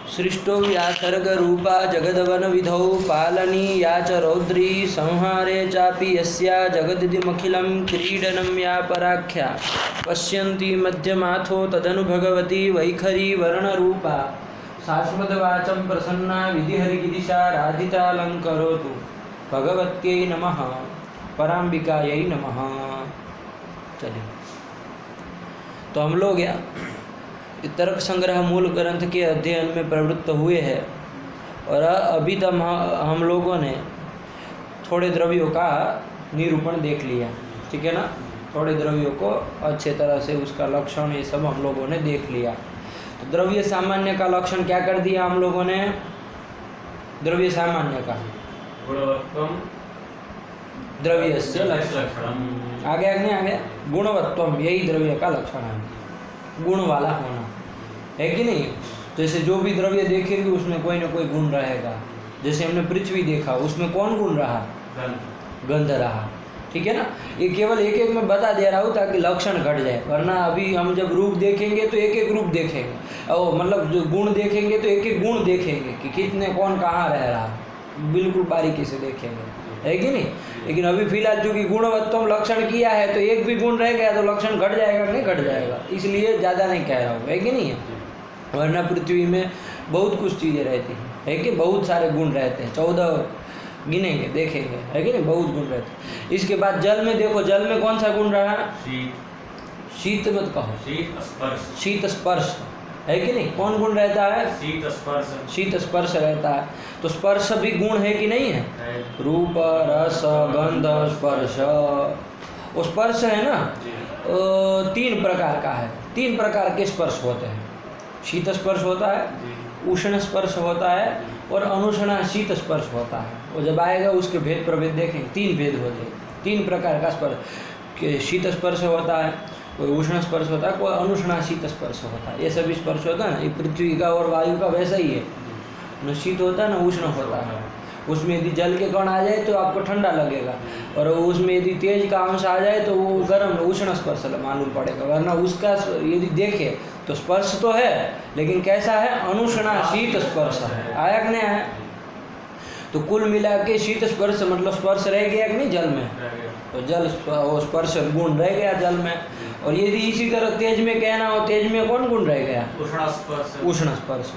सृष्टो या सर्गरूपा जगदवनविधौ पालनीया च रौद्री संहारे चापि यस्या जगदिदमखिलं क्रीडनं या पराख्या पश्यन्ति मध्यमाथो तदनु भगवती वैखरी वर्णरूपा शाश्वतवाचं प्रसन्ना विधिहरिगिरिशा राधितालङ्करोतु भगवत्यै नमः पराम्बिकायै नमः। चलिए, तो हम लोग तर्क संग्रह मूल ग्रंथ के अध्ययन में प्रवृत्त हुए हैं और अभी तक हम लोगों ने थोड़े द्रव्यों का निरूपण देख लिया, ठीक है ना। थोड़े द्रव्यों को अच्छे तरह से उसका लक्षण ये सब हम लोगों ने देख लिया। तो द्रव्य सामान्य का लक्षण क्या कर दिया हम लोगों ने? द्रव्य सामान्य का द्रव्य से लक्षण आ गया नहीं आ गया? गुणवत्वम, यही द्रव्य का लक्षण है, गुण वाला होना, है कि नहीं। जैसे जो भी द्रव्य देखेंगे उसमें कोई ना कोई गुण रहेगा। जैसे हमने पृथ्वी देखा, उसमें कौन गुण रहा? गंध रहा, ठीक है ना। ये केवल एक एक में बता दे रहा हूँ ताकि लक्षण घट जाए, वरना अभी हम जब रूप देखेंगे तो एक एक रूप देखेंगे, और मतलब जो गुण देखेंगे तो एक एक गुण देखेंगे कि कितने कौन कहाँ रह रहा, बिल्कुल बारीकी से देखेंगे, है कि नहीं। लेकिन अभी फिलहाल चूँकि गुणवत्तम लक्षण किया है तो एक भी गुण रह गया तो लक्षण घट जाएगा कि नहीं घट जाएगा, इसलिए ज़्यादा नहीं कह रहा हूँ, है कि नहीं है। वरना पृथ्वी में बहुत कुछ चीज़ें रहती हैं, है कि बहुत सारे गुण रहते हैं, 14 गिनेंगे देखेंगे, है कि नहीं, बहुत गुण रहते हैं। इसके बाद जल में देखो, जल में कौन सा गुण रहा? शीत मत कहो, शीत स्पर्श, है कि नहीं। कौन गुण रहता है? शीत स्पर्श रहता है। तो स्पर्श भी गुण है कि नहीं है? रूप रस गंध स्पर्श, वो स्पर्श है ना, 3 प्रकार का है, 3 प्रकार के स्पर्श होते हैं। शीत स्पर्श होता है, उष्ण स्पर्श होता है और अनुष्णा शीत स्पर्श होता है। वो जब आएगा उसके भेद प्रभेद देखेंगे, 3 भेद होते हैं, 3 प्रकार का स्पर्श। शीत स्पर्श होता है, कोई उष्ण स्पर्श होता है, कोई अनुष्णा शीत स्पर्श होता है। ये सभी स्पर्श होता है ना, ये पृथ्वी का और वायु का वैसा ही है, न शीत होता है न उष्ण होता है। उसमें यदि जल के कण आ जाए तो आपको ठंडा लगेगा, और उसमें यदि तेज का अंश आ जाए तो वो गर्म उष्ण स्पर्श मालूम पड़ेगा। वरना उसका यदि देखे तो स्पर्श तो है, लेकिन कैसा है? अनुष्णा शीत स्पर्श है। आया कि नहीं आया? तो कुल मिला के शीत स्पर्श मतलब स्पर्श रह गया कि नहीं जल में, तो जल वो स्पर्श गुण रह गया जल में। और यदि इसी तरह तेज में कहना हो, तेज में कौन गुण रह गया? उष्ण स्पर्श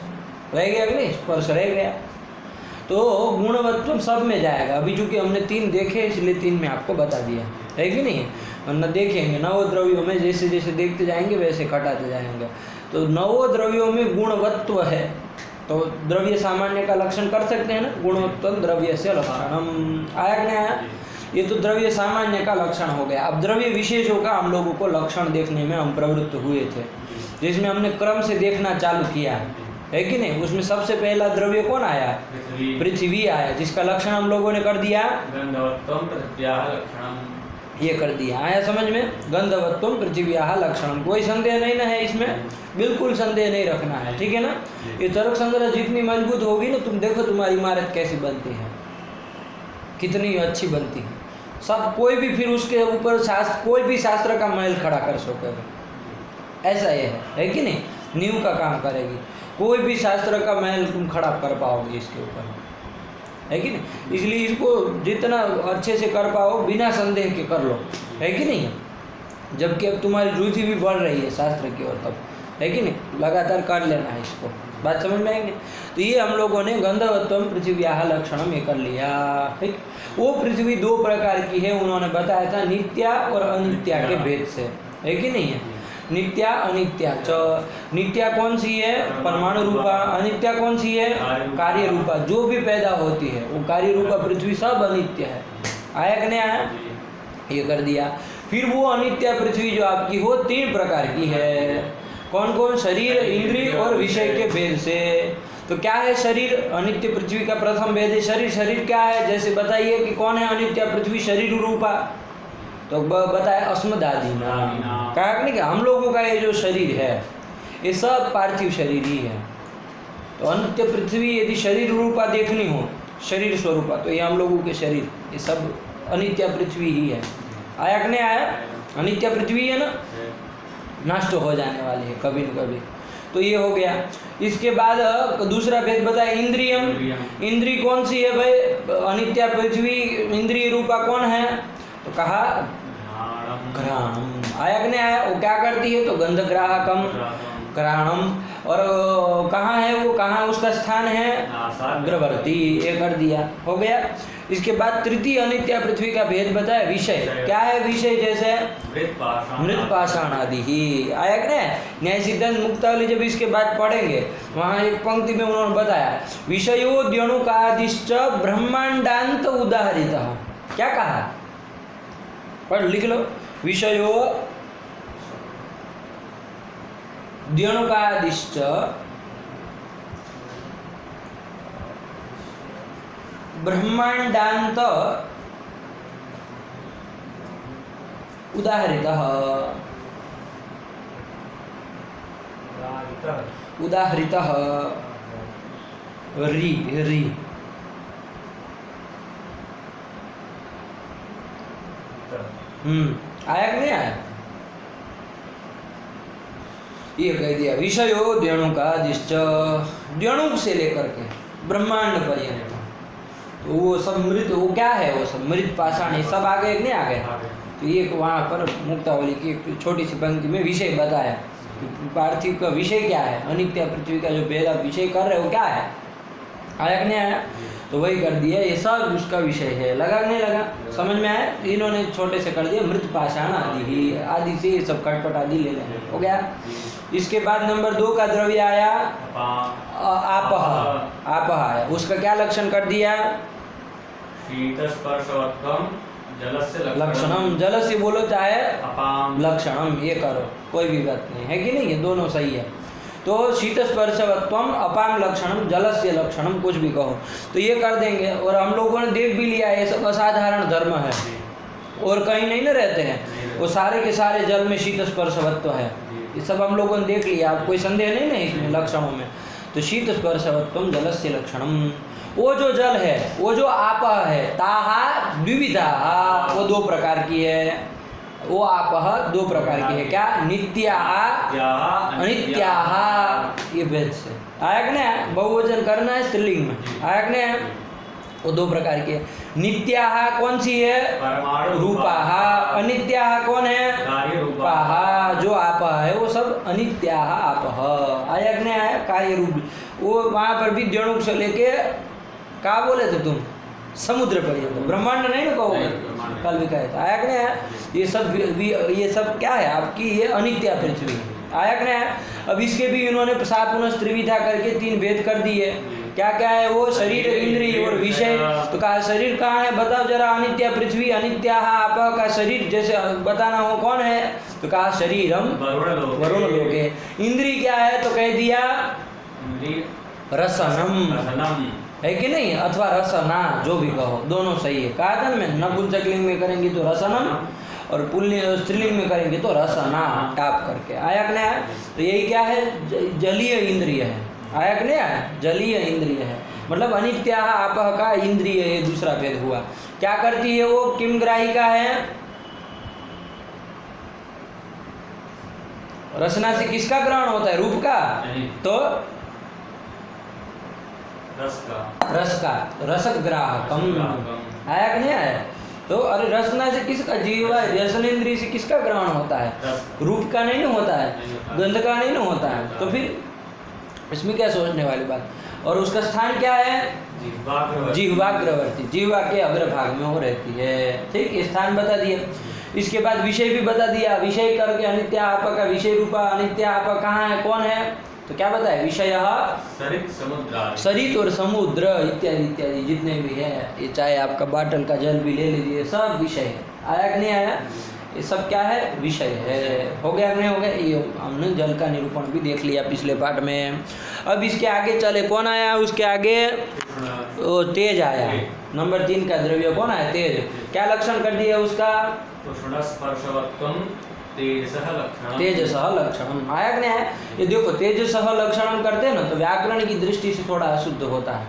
रह गया कि नहीं, स्पर्श रह गया। तो गुणवत्व सब में जाएगा। अभी चूँकि हमने 3 देखे इसलिए 3 में आपको बता दिया, है कि नहीं। वरना देखेंगे 9 द्रव्यों में, जैसे जैसे देखते जाएंगे वैसे घटाते जाएंगे। तो 9 द्रव्यों में गुणवत्व है, तो द्रव्य सामान्य का लक्षण कर सकते हैं ना, गुणवत्व द्रव्य से लक्षणम। आया कि नहीं आया? ये तो द्रव्य सामान्य का लक्षण हो गया। अब द्रव्य विशेषों का हम लोगों को लक्षण देखने में हम प्रवृत्त हुए थे, जिसमें हमने क्रम से देखना चालू किया, है कि नहीं। उसमें सबसे पहला द्रव्य कौन आया? पृथ्वी आया, जिसका लक्षण हम लोगों ने कर दिया, ये कर दिया। आया समझ में? गंधवत्वम पृथिव्याः लक्षणम। कोई संदेह नहीं ना है इसमें, बिल्कुल संदेह नहीं रखना है, ठीक है ना। ये तर्क संग्रह जितनी मजबूत होगी ना, तुम देखो तुम्हारी इमारत कैसी बनती है, कितनी अच्छी बनती है। सब कोई भी फिर उसके ऊपर कोई भी शास्त्र का महल खड़ा कर सकेगा, ऐसा ये है कि नहीं। नींव का काम करेगी, कोई भी शास्त्र का महल तुम खड़ा कर पाओगे इसके ऊपर, है कि नहीं। इसलिए इसको जितना अच्छे से कर पाओ बिना संदेह के कर लो, है कि नहीं। जबकि अब तुम्हारी रुचि भी बढ़ रही है शास्त्र की ओर, तब, है कि नहीं, लगातार कर लेना है इसको। बात समझ में आएंगे। तो ये हम लोगों ने गंधवत्वम पृथिव्याः लक्षणम ये कर लिया, ठीक। वो पृथ्वी 2 प्रकार की है, उन्होंने बताया था नित्या और अनित्या के भेद से, है कि नहीं है। नित्या अनित्या च। नित्या कौन सी है? परमाणु रूपा। अनित्या कौन सी है? कार्य रूपा। जो भी पैदा होती है वो कार्य रूपा पृथ्वी सब अनित्य है। आया कि नहीं आया? ये कर दिया। फिर वो अनित्य पृथ्वी जो आपकी हो 3 प्रकार की है। कौन कौन? शरीर, इंद्रिय और विषय के भेद से। तो क्या है शरीर? अनित्य पृथ्वी का प्रथम भेद है शरीर। शरीर क्या है? जैसे बताइए कि कौन है अनित्य पृथ्वी? शरीर रूपा। तो बताया अस्मदादि नाम। कहा नहीं कि हम लोगों का ये जो शरीर है ये सब पार्थिव शरीर ही है। तो अनित्य पृथ्वी यदि शरीर रूपा देखनी हो, शरीर स्वरूपा, तो ये हम लोगों के शरीर ये सब अनित्य पृथ्वी ही है। आया कि नहीं आया? अनित्य पृथ्वी है ना, नष्ट हो जाने वाली है कभी न कभी। तो ये हो गया। इसके बाद दूसरा भेद बताया इंद्रियम। इंद्री कौन सी है भाई? अनित्या पृथ्वी इंद्रिय रूपा कौन है? तो कहा घ्राणम। आया कि नहीं आया? वो क्या करती है? तो गंध ग्राहकम घ्राणम। और कहाँ है वो? कहाँ उसका स्थान है? अग्रवर्ती। ये कर दिया, हो गया। इसके बाद तृतीय अनित्या पृथ्वी का भेद बताया विषय। क्या है विषय? जैसे मृत पाषाण आदि ही। आया कि नहीं? न्याय सिद्धांत मुक्तावली जब इसके बाद पढ़ेंगे वहाँ एक पंक्ति में उन्होंने बताया विषयो द्यणुकादिश्च ब्रह्मांडांत उदाहरितः। क्या कहा? पढ़ लिख लो। विषयो द्यणुकादिश्च ब्रह्मांडांत उदाहरितः। उदाहरितः री री। आया कि नहीं आया? ये कह दिया विषयो द्यणुकादिश्च, द्यणुक से लेकर के ब्रह्मांड पर्यंत। तो वो सब मृत, वो क्या है? वो सब मृत पाषाण सब आ गए नहीं आ गए? तो ये वहाँ पर मुक्तावली की एक छोटी सी पंक्ति में विषय बताया कि पार्थिव का विषय क्या है। अनित्य पृथ्वी का जो भेद आप विषय कर रहे हो क्या है? आया कि नहीं आया? तो वही कर दिया, ये सब उसका विषय है। लगा कि नहीं लगा? समझ में आया? इन्होंने छोटे से कर दिया मृत पाषाण आदि ही, आदि से ये सब कटपट आदि ले लेंगे, हो गया। इसके बाद नंबर 2 का द्रव्य आया आपह। आपह आया, उसका क्या लक्षण कर दिया? शीतस्पर्शवत्वम जलस्य लक्षणम। जल से बोलो चाहे लक्षणम, ये करो, कोई भी बात नहीं है कि नहीं, ये दोनों सही है। तो शीतस्पर्शवत्वम अपाम लक्षणम जलस्य लक्षणम, कुछ भी कहो तो ये कर देंगे। और हम लोगों ने देख भी लिया ये सब असाधारण धर्म है और कहीं नहीं ना रहते हैं, वो सारे के सारे जल में शीतस्पर्शवत्व है। ये सब हम लोगों ने देख लिया, आप कोई संदेह नहीं ना इसमें लक्षणों में। तो शीतस्पर्शवत्वम जलस्य लक्षणम, वो जो जल है, वो जो आपह है, ताहा द्विविधा, वो 2 प्रकार की है। वो आपह 2 प्रकार की है। क्या? नित्याः अनित्याः। ये भेद से आया कि नहीं? बहुवचन करना है स्त्रीलिंग में, आया कि नहीं? वो 2 प्रकार की है। नित्याः कौन सी है? रूपाः। अनित्याः कौन है? रूपाः। जो आपह है वो सब अनित्याः आपह। आया कि नहीं आया? कार्य रूप। वो वहाँ पर भी द्यणुक से लेके क्या बोले थे तुम? समुद्र पर्यंत, ब्रह्मांड नहीं ना कहोगे, कल भी कहे था। आया कि नहीं आया? ये सब क्या है आपकी? ये अनित्या पृथ्वी। आया कि नहीं आया? अब इसके भी इन्होंने पुनः त्रिविधा करके 3 भेद कर दिए। क्या क्या है वो? शरीर, इंद्रिय और विषय। तो कहा शरीर कहाँ है? बताओ जरा। अनित्या पृथ्वी अनित्याः आपः का शरीर जैसे बताना हो कौन है? तो कहा शरीरम वरुण लोके। इंद्रिय क्या है? तो कह दिया रसनम, है कि नहीं? अथवा रसना, जो भी कहो, दोनों सही है। कहा था ना मैं, नपुंसकलिंग में करेंगे तो रसनम और पुल्लिंग स्त्रीलिंग में करेंगे तो रसना, टाप करके। आया कि नहीं आया? तो यही क्या है? जलीय इंद्रिय है। आया कि नहीं आया? जलीय इंद्रिय है, मतलब अनित्याः आपः का इंद्रिय, ये दूसरा भेद हुआ। क्या करती है वो? किम ग्राहिका है? रसना से किसका ग्रहण होता है? रूप का? तो रस का, रसक ग्राहकम। आया कि नहीं आया? तो अरे रसना से किसका? जीवा रसनेन्द्रिय से किसका ग्रहण होता है? रूप का नहीं होता है, गंध का नहीं होता है। तो फिर इसमें क्या सोचने वाली बात? और उसका स्थान क्या है? जिह्वाग्रवर्ती, जिह्वा के अग्रभाग में वो रहती है। ठीक, स्थान बता दिया। इसके बाद विषय भी बता दिया। विषय करके अनित्य आपा का विषय रूपा अनित्य आपा कहाँ है, कौन है? तो क्या बताया? विषय सरित और समुद्र इत्यादि इत्यादि जितने भी है, ये चाहे आपका बाटल का जल भी ले लीजिए, सब विषय है। आया कि नहीं आया? ये सब क्या है? विषय है। हो गया कि नहीं हो गया? ये हमने जल का निरूपण भी देख लिया पिछले पाठ में। अब इसके आगे चले, कौन आया? उसके आगे वो तेज आया। नंबर 3 का द्रव्य कौन आया? तेज। क्या लक्षण कर दिया उसका? तेजसः लक्षणम। आया कि नहीं आया? ये देखो, तेजसः लक्षणम करते हैं ना, तो व्याकरण की दृष्टि से थोड़ा अशुद्ध होता है,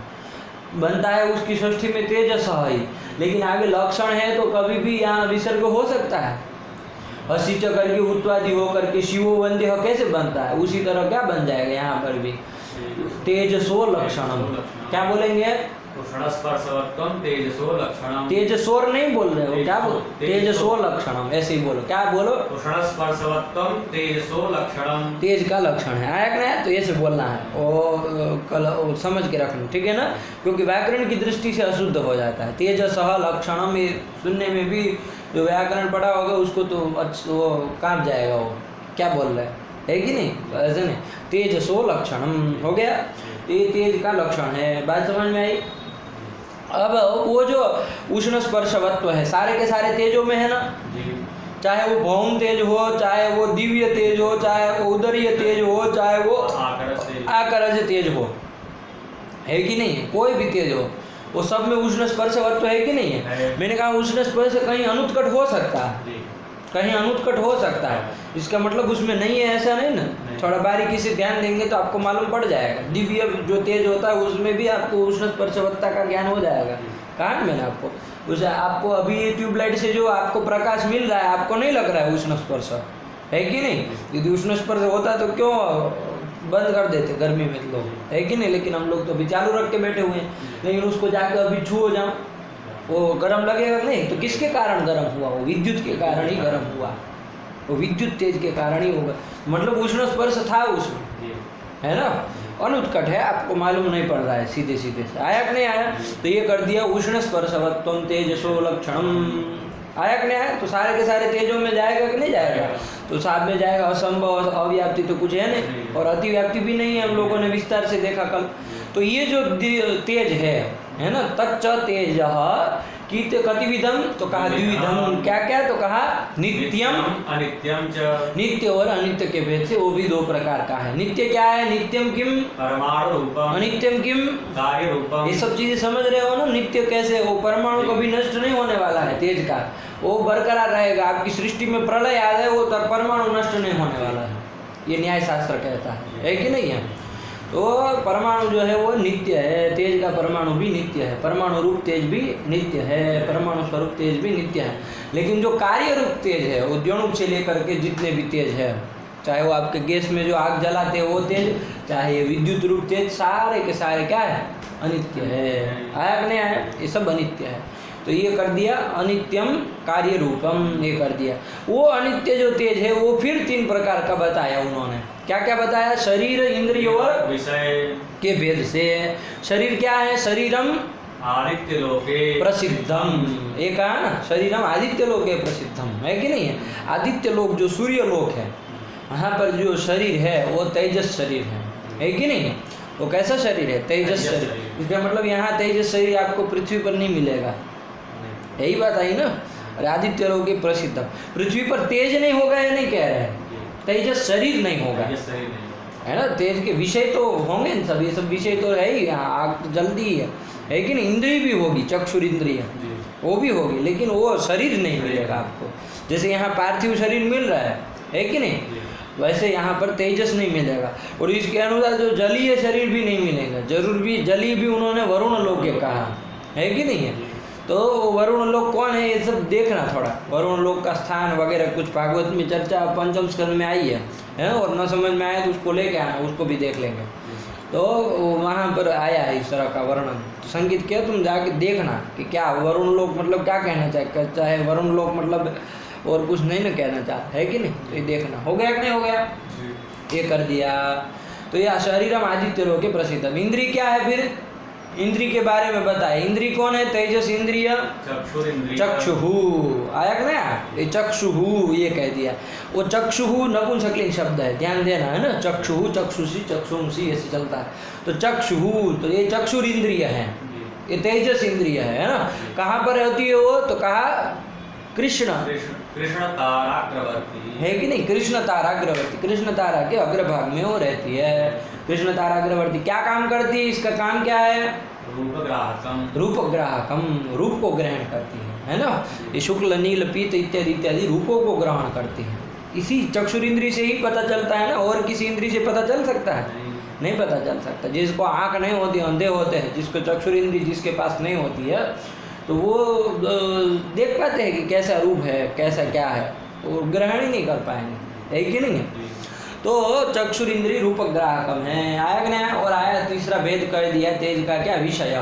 बनता है उसकी षष्ठी में तेजसः ही, लेकिन आगे लक्षण है तो कभी भी यहाँ विसर्ग हो सकता है। हसी च करके उत्वादी हो करके शिवो वंद्य कैसे बनता है, उसी तरह क्या बन जाएगा यहाँ पर भी तेजसो लक्षणम। क्या बोलेंगे? उष्णस्पर्शवत्वं तेजसो लक्षणम। तेजसोर नहीं बोल रहे हो, क्या बोल? तेजसो लक्षणम, ऐसे ही बोलो। क्या बोलो? उष्णस्पर्शवत्वं तेजसो लक्षणम। तेज का लक्षण है, आया कि नहीं? तो ऐसे बोलना है और कल समझ के रखना, ठीक है ना, क्योंकि व्याकरण की दृष्टि से अशुद्ध हो जाता है। तेजसः लक्षणम, ये सुनने में भी जो व्याकरण पढ़ा होगा उसको तो वो कांप जाएगा, वो क्या बोल रहा है कि नहीं? ऐसे नहीं, तेजसो लक्षणम हो गया, ये तेज का लक्षण है। बात समझ में आई? अब वो जो उष्ण स्पर्शवत्व है सारे के सारे तेजों में है ना, चाहे वो भौम तेज हो, चाहे वो दिव्य तेज हो, चाहे वो उदरीय तेज हो, चाहे वो आकरज तेज हो, है कि नहीं? कोई भी तेज हो, वो सब में उष्ण स्पर्शवत्व है कि नहीं है? मैंने कहा उष्ण स्पर्श कहीं अनुत्कट हो सकता है, कहीं अनुत्कट हो सकता है, इसका मतलब उसमें नहीं है ऐसा नहीं ना। थोड़ा बारीकी से ध्यान देंगे तो आपको मालूम पड़ जाएगा। दिव्य जो तेज होता है उसमें भी आपको उष्ण स्पर्शवत्ता का ज्ञान हो जाएगा। कहा मैंने आपको, उसे आपको अभी ये ट्यूबलाइट से जो आपको प्रकाश मिल रहा है, आपको नहीं लग रहा है उष्ण स्पर्श, है कि नहीं? यदि उष्ण स्पर्श होता तो क्यों बंद कर देते गर्मी में लोग, है कि नहीं? लेकिन हम लोग तो अभी चालू रख के बैठे हुए हैं, लेकिन उसको जाकर अभी छू जाओ वो गर्म लगेगा नहीं? तो किसके कारण गर्म हुआ? वो विद्युत के कारण ही गर्म हुआ, वो विद्युत तेज के कारण ही होगा। मतलब उष्ण स्पर्श था उसमें, है ना, अनुत्कट है, आपको मालूम नहीं पड़ रहा है सीधे सीधे से। आया कि नहीं आया? तो ये कर दिया उष्ण स्पर्शवत्वं तेजसो लक्षणम। आया कि नहीं आया? तो सारे के सारे तेजों में जाएगा कि नहीं जाएगा? तो साथ में जाएगा। असंभव अव्याप्ति तो कुछ है नहीं, और अतिव्याप्ति भी नहीं है, हम लोगों ने विस्तार से देखा कल। तो ये जो तेज है ना, तच्च तेज कीत कतिविधम, तो कहा द्विविधम, क्या क्या? तो कहा नित्यम अनित्यम च। नित्य और अनित्य के भेद से वो भी दो प्रकार का है। नित्य क्या है? नित्यम किम परमाणु रूपम, अनित्यम किम कार्य रूपम। ये सब चीजें समझ रहे हो ना? नित्य कैसे? वो परमाणु कभी नष्ट नहीं होने वाला है तेज का, वो बरकरार रहेगा। आपकी सृष्टि में प्रलय आ जाए वो तब परमाणु नष्ट नहीं होने वाला है, ये न्याय शास्त्र कहता है कि नहीं है? तो परमाणु जो है वो नित्य है, तेज का परमाणु भी नित्य है, परमाणु रूप तेज भी नित्य है, परमाणु स्वरूप तेज भी नित्य है। लेकिन जो कार्य रूप तेज है वो द्योणुक से लेकर के जितने भी तेज है, चाहे वो आपके गैस में जो आग जलाते हैं वो तेज, चाहे ये विद्युत रूप तेज, सारे के सारे क्या है? अनित्य है। आया कि नहीं आया? ये सब अनित्य है। तो ये कर दिया अनित्यम कार्य रूपम, ये कर दिया। वो अनित्य जो तेज है वो फिर तीन प्रकार का बताया उन्होंने। क्या क्या बताया? शरीर, इंद्रिय और विषय के भेद से। शरीर क्या है? शरीरम आदित्य लोके प्रसिद्धम, ये कहा ना, शरीरम आदित्य लोके प्रसिद्धम, है कि नहीं है? आदित्य लोक जो सूर्य लोक है, वहाँ पर जो शरीर है वो तेजस शरीर है कि नहीं? वो कैसा शरीर है? तेजस शरीर। इसका मतलब यहाँ तेजस शरीर आपको पृथ्वी पर नहीं मिलेगा, यही बात आई ना। और आदित्य लोके प्रसिद्धम, पृथ्वी पर तेज नहीं होगा ये नहीं कह रहे हैं, तेजस शरीर नहीं होगा, है ना। तेज के विषय तो होंगे न सब, ये सब विषय तो है ही, यहाँ आग तो जल्दी है कि नहीं? इंद्रिय भी होगी, चक्षुर इंद्रिय वो भी होगी, लेकिन वो शरीर नहीं मिलेगा आपको। जैसे यहाँ पार्थिव शरीर मिल रहा है कि नहीं, वैसे यहाँ पर तेजस नहीं मिलेगा। और इसके अनुसार जो जलीय शरीर भी नहीं मिलेगा, जरूर भी जलीय भी उन्होंने वरुण लोक कहा, है कि नहीं है? तो वरुण लोक कौन है ये सब देखना थोड़ा, वरुण लोक का स्थान वगैरह कुछ भागवत में चर्चा पंचम स्कंद में आई है, और न समझ में आए तो उसको लेके आना, उसको भी देख लेंगे। तो वहाँ पर आया है इस तरह का वर्णन। तो संगीत क्या, तुम जाके देखना कि क्या वरुण लोक मतलब क्या कहना चाहे वरुण लोक मतलब और कुछ नहीं ना कहना चाहता, है कि नहीं? तो ये देखना। हो गया कि नहीं हो गया? ये कर दिया। तो यह शरीरम आदित्य लोके प्रसिद्धम। इंद्रिय क्या है फिर? इंद्रिय के बारे में बताए। इंद्रिय कौन है? तेजस इंद्रिय, चक्षुहु। आया कि नहीं? ये चक्षुहु ये कह दिया। वो चक्षुहु नपुंसकलिंग शब्द है, ध्यान देना, है ना। चक्षुहु, चक्षुषी, चक्षुंसी ऐसे चलता है। तो चक्षुहु, तो ये चक्षुर इंद्रिय है, ये तेजस इंद्रिय है ना। कहाँ पर रहती है वो? तो कहा कृष्ण ताराग्रवर्ती, है कि नहीं? कृष्ण ताराग्रवर्ती, कृष्ण तारा के अग्रभाग में वो रहती है। कृष्ण ताराग्रवर्ती क्या काम करती है? इसका काम क्या है? रूपग्राहकम, रूपग्राहकम, रूप को ग्रहण करती है ना। ये शुक्ल, नील, पीत इत्यादि इत्यादि रूपों को ग्रहण करती है। इसी चक्षुर इंद्रिय से ही पता चलता है ना, और किसी इंद्रिय से पता चल सकता है? नहीं पता चल सकता। जिसको आँख नहीं होती, अंधे होते हैं, जिसको चक्षुर इंद्रिय जिसके पास नहीं होती है, तो वो देख पाते हैं कि कैसा रूप है, कैसा क्या है, वो ग्रहण ही नहीं कर पाएंगे, है कि नहीं है? तो चक्षुरिंद्रिय रूपक ग्राहकम है, आया कि नहीं? और आया तीसरा भेद कर दिया तेज का, क्या विषय,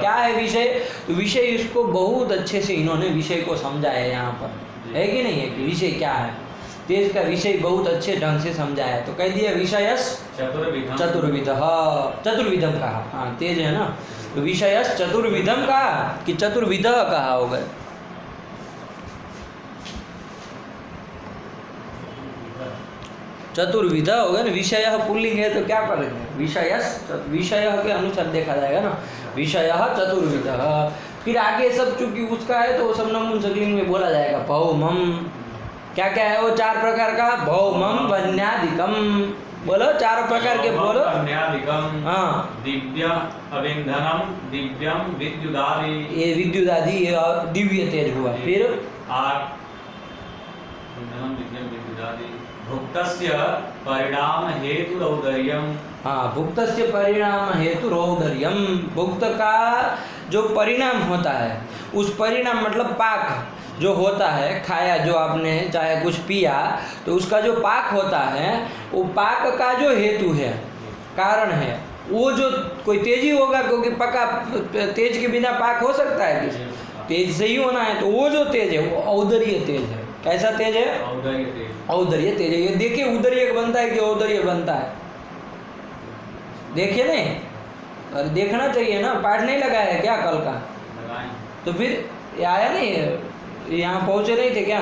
क्या है विषय? तो विषय इसको बहुत अच्छे से इन्होंने विषय को समझा है यहाँ पर, है कि नहीं है? कि विषय क्या है, तेज का विषय बहुत अच्छे ढंग से समझाया है। तो कह दिया विषयस चतुर्विधम कहा, हाँ तेज है ना, तो विषयस चतुर्विधम कहा कि चतुर्विध कहा होगा? चतुर्विध होगा ना, विषय पुल्लिंग है तो क्या करेंगे? विषय के अनुसार देखा जाएगा ना, विषय चतुर्विध। फिर आगे सब चूंकि उसका है तो वो सब नपुंसकलिंग में बोला जाएगा। भौमम, क्या क्या है वो? 4 प्रकार का, भौमम वन्यादिकम, बोलो 4 प्रकार के बोलो। वन्यादिकम, हाँ, दिव्यम अविंधनम, दिव्यम विद्युदादि, ये विद्युदादि ये दिव्य तेज हुआ। फिर दिव्यम विद्युदादि, भुक्तस्य परिणाम हेतु रौदर्यम, हाँ, भुक्तस्य परिणाम हेतु रौदर्यम, भुक्त का जो परिणाम होता है, उस परिणाम मतलब पाक जो होता है, खाया जो आपने चाहे कुछ पिया, तो उसका जो पाक होता है, वो पाक का जो हेतु है, कारण है, वो जो कोई तेजी होगा, क्योंकि पका तेज के बिना पाक हो सकता है? किसी तेज से ही होना है। तो वो जो तेज है वो औदर्य तेज है। कैसा तेज है? औदर्य तेज है। ये देखिए उदर्य बनता है कि औदर्य बनता है? देखिए नहीं, अरे देखना चाहिए ना, पाठ नहीं लगा है क्या कल का? तो फिर ये आया नहीं, यहाँ पहुँचे नहीं थे क्या?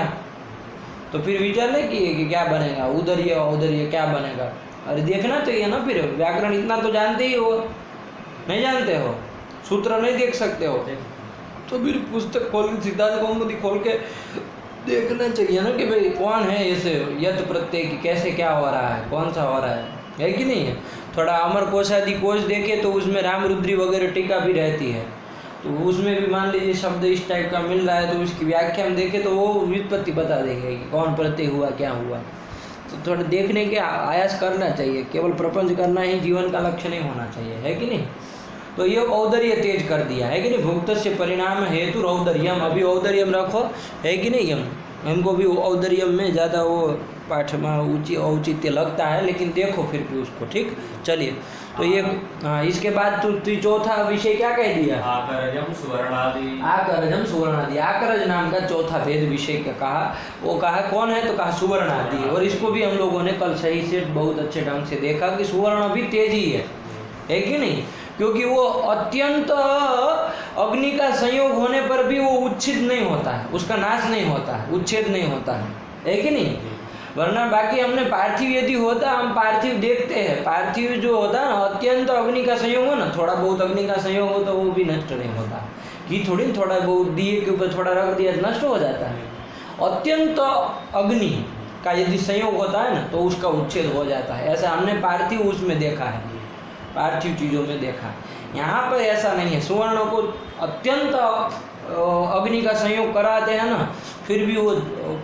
तो फिर विचार नहीं किए कि क्या बनेगा, उदर्य औदर्य क्या बनेगा? अरे देखना चाहिए ना। फिर व्याकरण इतना तो जानते ही हो, नहीं जानते हो? सूत्र नहीं देख सकते हो तो फिर पुस्तक खोल के, सिद्धांत कौमुदी खोल के देखना चाहिए ना कि भाई कौन है ऐसे यत प्रत्यय की, कैसे क्या हो रहा है, कौन सा हो रहा है कि नहीं है? थोड़ा अमर कोश आदि कोश देखे तो उसमें रामरुद्री वगैरह टीका भी रहती है, तो उसमें भी मान लीजिए शब्द इस टाइप का मिल रहा है तो उसकी व्याख्या हम देखें तो वो व्युत्पत्ति बता देंगे कि कौन प्रत्यय हुआ, क्या हुआ। तो थोड़ा देखने के आयास करना चाहिए, केवल प्रपंच करना ही जीवन का लक्ष्य नहीं होना चाहिए, है कि नहीं? तो ये औदर्य तेज कर दिया, है कि नहीं? भुक्त से परिणाम हेतु औदर्यम, अभी औदर्यम रखो, है कि नहीं? हमको भी औदर्यम में ज़्यादा वो पाठ में औचित्य लगता है, लेकिन देखो फिर भी उसको, ठीक? चलिए, तो ये हाँ, इसके बाद तो चौथा विषय क्या कह दिया? आकरजम सुवर्णादि, आकरजम सुवर्णादि, आकरज नाम का चौथा भेद विषय का कहा। वो कहा कौन है? तो कहा सुवर्णादि। और इसको भी हम लोगों ने कल सही से बहुत अच्छे ढंग से देखा कि सुवर्ण भी तेजी है कि नहीं? क्योंकि वो अत्यंत अग्नि का संयोग होने पर भी वो उच्छेद नहीं होता है, उसका नाश नहीं होता है, उच्छेद नहीं होता है कि नहीं? वरना बाकी हमने पार्थिव यदि होता, हम पार्थिव देखते हैं, पार्थिव जो होता है ना, अत्यंत अग्नि का संयोग हो ना, थोड़ा बहुत अग्नि का संयोग हो तो वो भी नष्ट नहीं होता कि थोड़ी थोड़ा बहुत दिए के ऊपर थोड़ा रख दिया नष्ट हो जाता है। अत्यंत अग्नि का यदि संयोग होता है ना तो उसका उच्छेद हो जाता है। ऐसा हमने पार्थिव उसमें देखा है, पार्थिव चीज़ों में देखा है। यहाँ पर ऐसा नहीं है, सुवर्ण को अत्यंत अग्नि का संयोग कराते हैं ना, फिर भी वो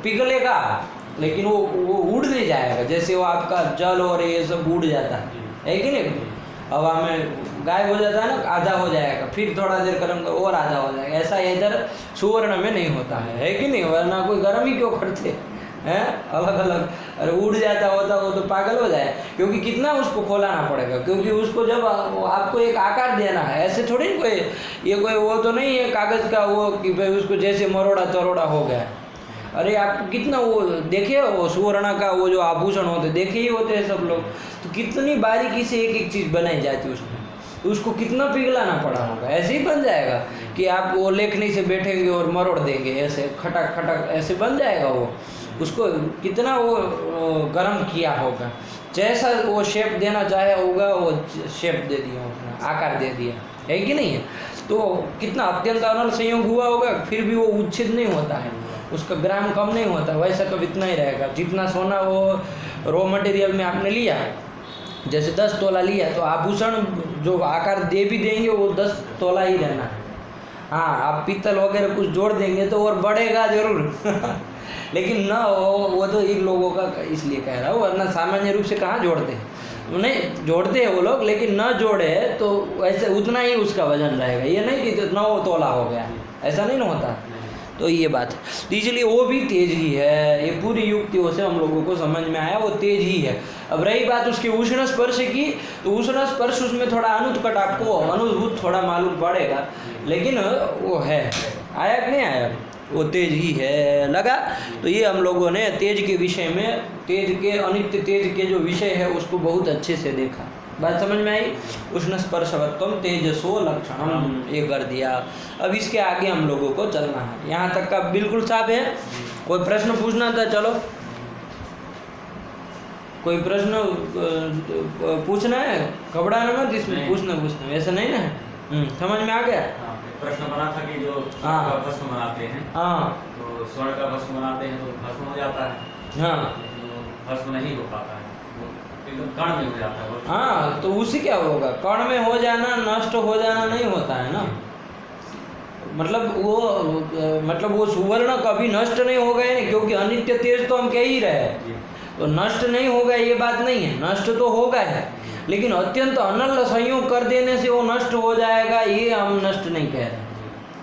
पिघलेगा लेकिन वो उड़ नहीं जाएगा, जैसे वो आपका जल और ये सब उड़ जाता है कि नहीं? हवा में गायब हो जाता है ना, आधा हो जाएगा, फिर थोड़ा देर गर्म और आधा हो जाएगा। ऐसा इधर सुवर्ण में नहीं होता है कि नहीं? वरना कोई गर्म ही क्यों करते हैं अलग अलग? अरे उड़ जाता होता वो तो पागल हो जाए, क्योंकि कितना उसको खोलाना पड़ेगा, क्योंकि उसको जब आपको एक आकार देना है, ऐसे थोड़ी कोई ये कोई वो तो नहीं है कागज़ का वो कि भाई उसको जैसे मरोड़ा तरोड़ा हो गया। अरे आप कितना वो देखे वो सुवर्ण का वो जो आभूषण होते देखे ही होते हैं सब लोग, तो कितनी बारीकी से एक एक चीज़ बनाई जाती है उसमें, तो उसको कितना पिघलाना पड़ा होगा। ऐसे ही बन जाएगा कि आप वो लेखनी से बैठेंगे और मरोड़ देंगे, ऐसे खटक खटक ऐसे बन जाएगा वो। उसको कितना वो गर्म किया होगा, जैसा वो शेप देना चाहे होगा वो शेप दे दिया उसने, आकार दे दिया, है कि नहीं है? तो कितना अत्यंत अनल संयोग हुआ होगा, फिर भी वो उच्छेद नहीं होता है, उसका ग्राम कम नहीं होता, वैसा कब इतना ही रहेगा। जितना सोना वो रॉ मटेरियल में आपने लिया, जैसे 10 तोला लिया तो आभूषण जो आकार दे भी देंगे वो 10 तोला ही रहना है। हाँ, आप पीतल वगैरह कुछ जोड़ देंगे तो और बढ़ेगा जरूर लेकिन न वो तो इन लोगों का इसलिए कह रहा हूँ, वरना सामान्य रूप से कहाँ जोड़ते हैं, नहीं जोड़ते हैं वो लोग, लेकिन न जोड़े तो वैसे उतना ही उसका वजन रहेगा। ये नहीं कि 9 तोला हो गया, ऐसा नहीं ना होता। तो ये बात है, तो इसलिए वो भी तेज ही है। ये पूरी युक्तियों से हम लोगों को समझ में आया, वो तेज ही है। अब रही बात उसके उष्ण स्पर्श की, तो उष्ण स्पर्श उसमें थोड़ा अनुत्कट आपको अनुभूत थोड़ा मालूम पड़ेगा, लेकिन वो है, आया कि नहीं आया, वो तेज ही है, लगा। तो ये हम लोगों ने तेज के विषय में, तेज के अनित्य तेज के जो विषय है उसको बहुत अच्छे से देखा। बात समझ में आई? उष्ण स्पर्शवत्वम तेजसो लक्षणम, ये कर दिया। अब इसके आगे हम लोगों को चलना है। यहाँ तक का बिल्कुल साफ है? कोई प्रश्न पूछना था? चलो, कोई प्रश्न पूछना है, घबराना मत इसमें, पूछना ऐसा नहीं ना। समझ में आ गया? प्रश्न बना था कि जो भस्म बनाते हैं, तो स्वर्ण का भस्म बनाते हैं तो भस्म हो जाता है। हाँ, भस्म नहीं हो पाता है, एकदम कण में हो जाता है। हाँ, तो उसी क्या होगा, कण में हो जाना, नष्ट हो जाना नहीं होता है ना। मतलब वो सुवर्ण कभी नष्ट नहीं होगा ही नहीं, क्योंकि अनित्य तेज तो हम कह ही रहे हैं, तो नष्ट नहीं होगा ये बात नहीं है, नष्ट तो होगा है, लेकिन अत्यंत अनल संयोग कर देने से वो नष्ट हो जाएगा, ये हम नष्ट नहीं कह रहे।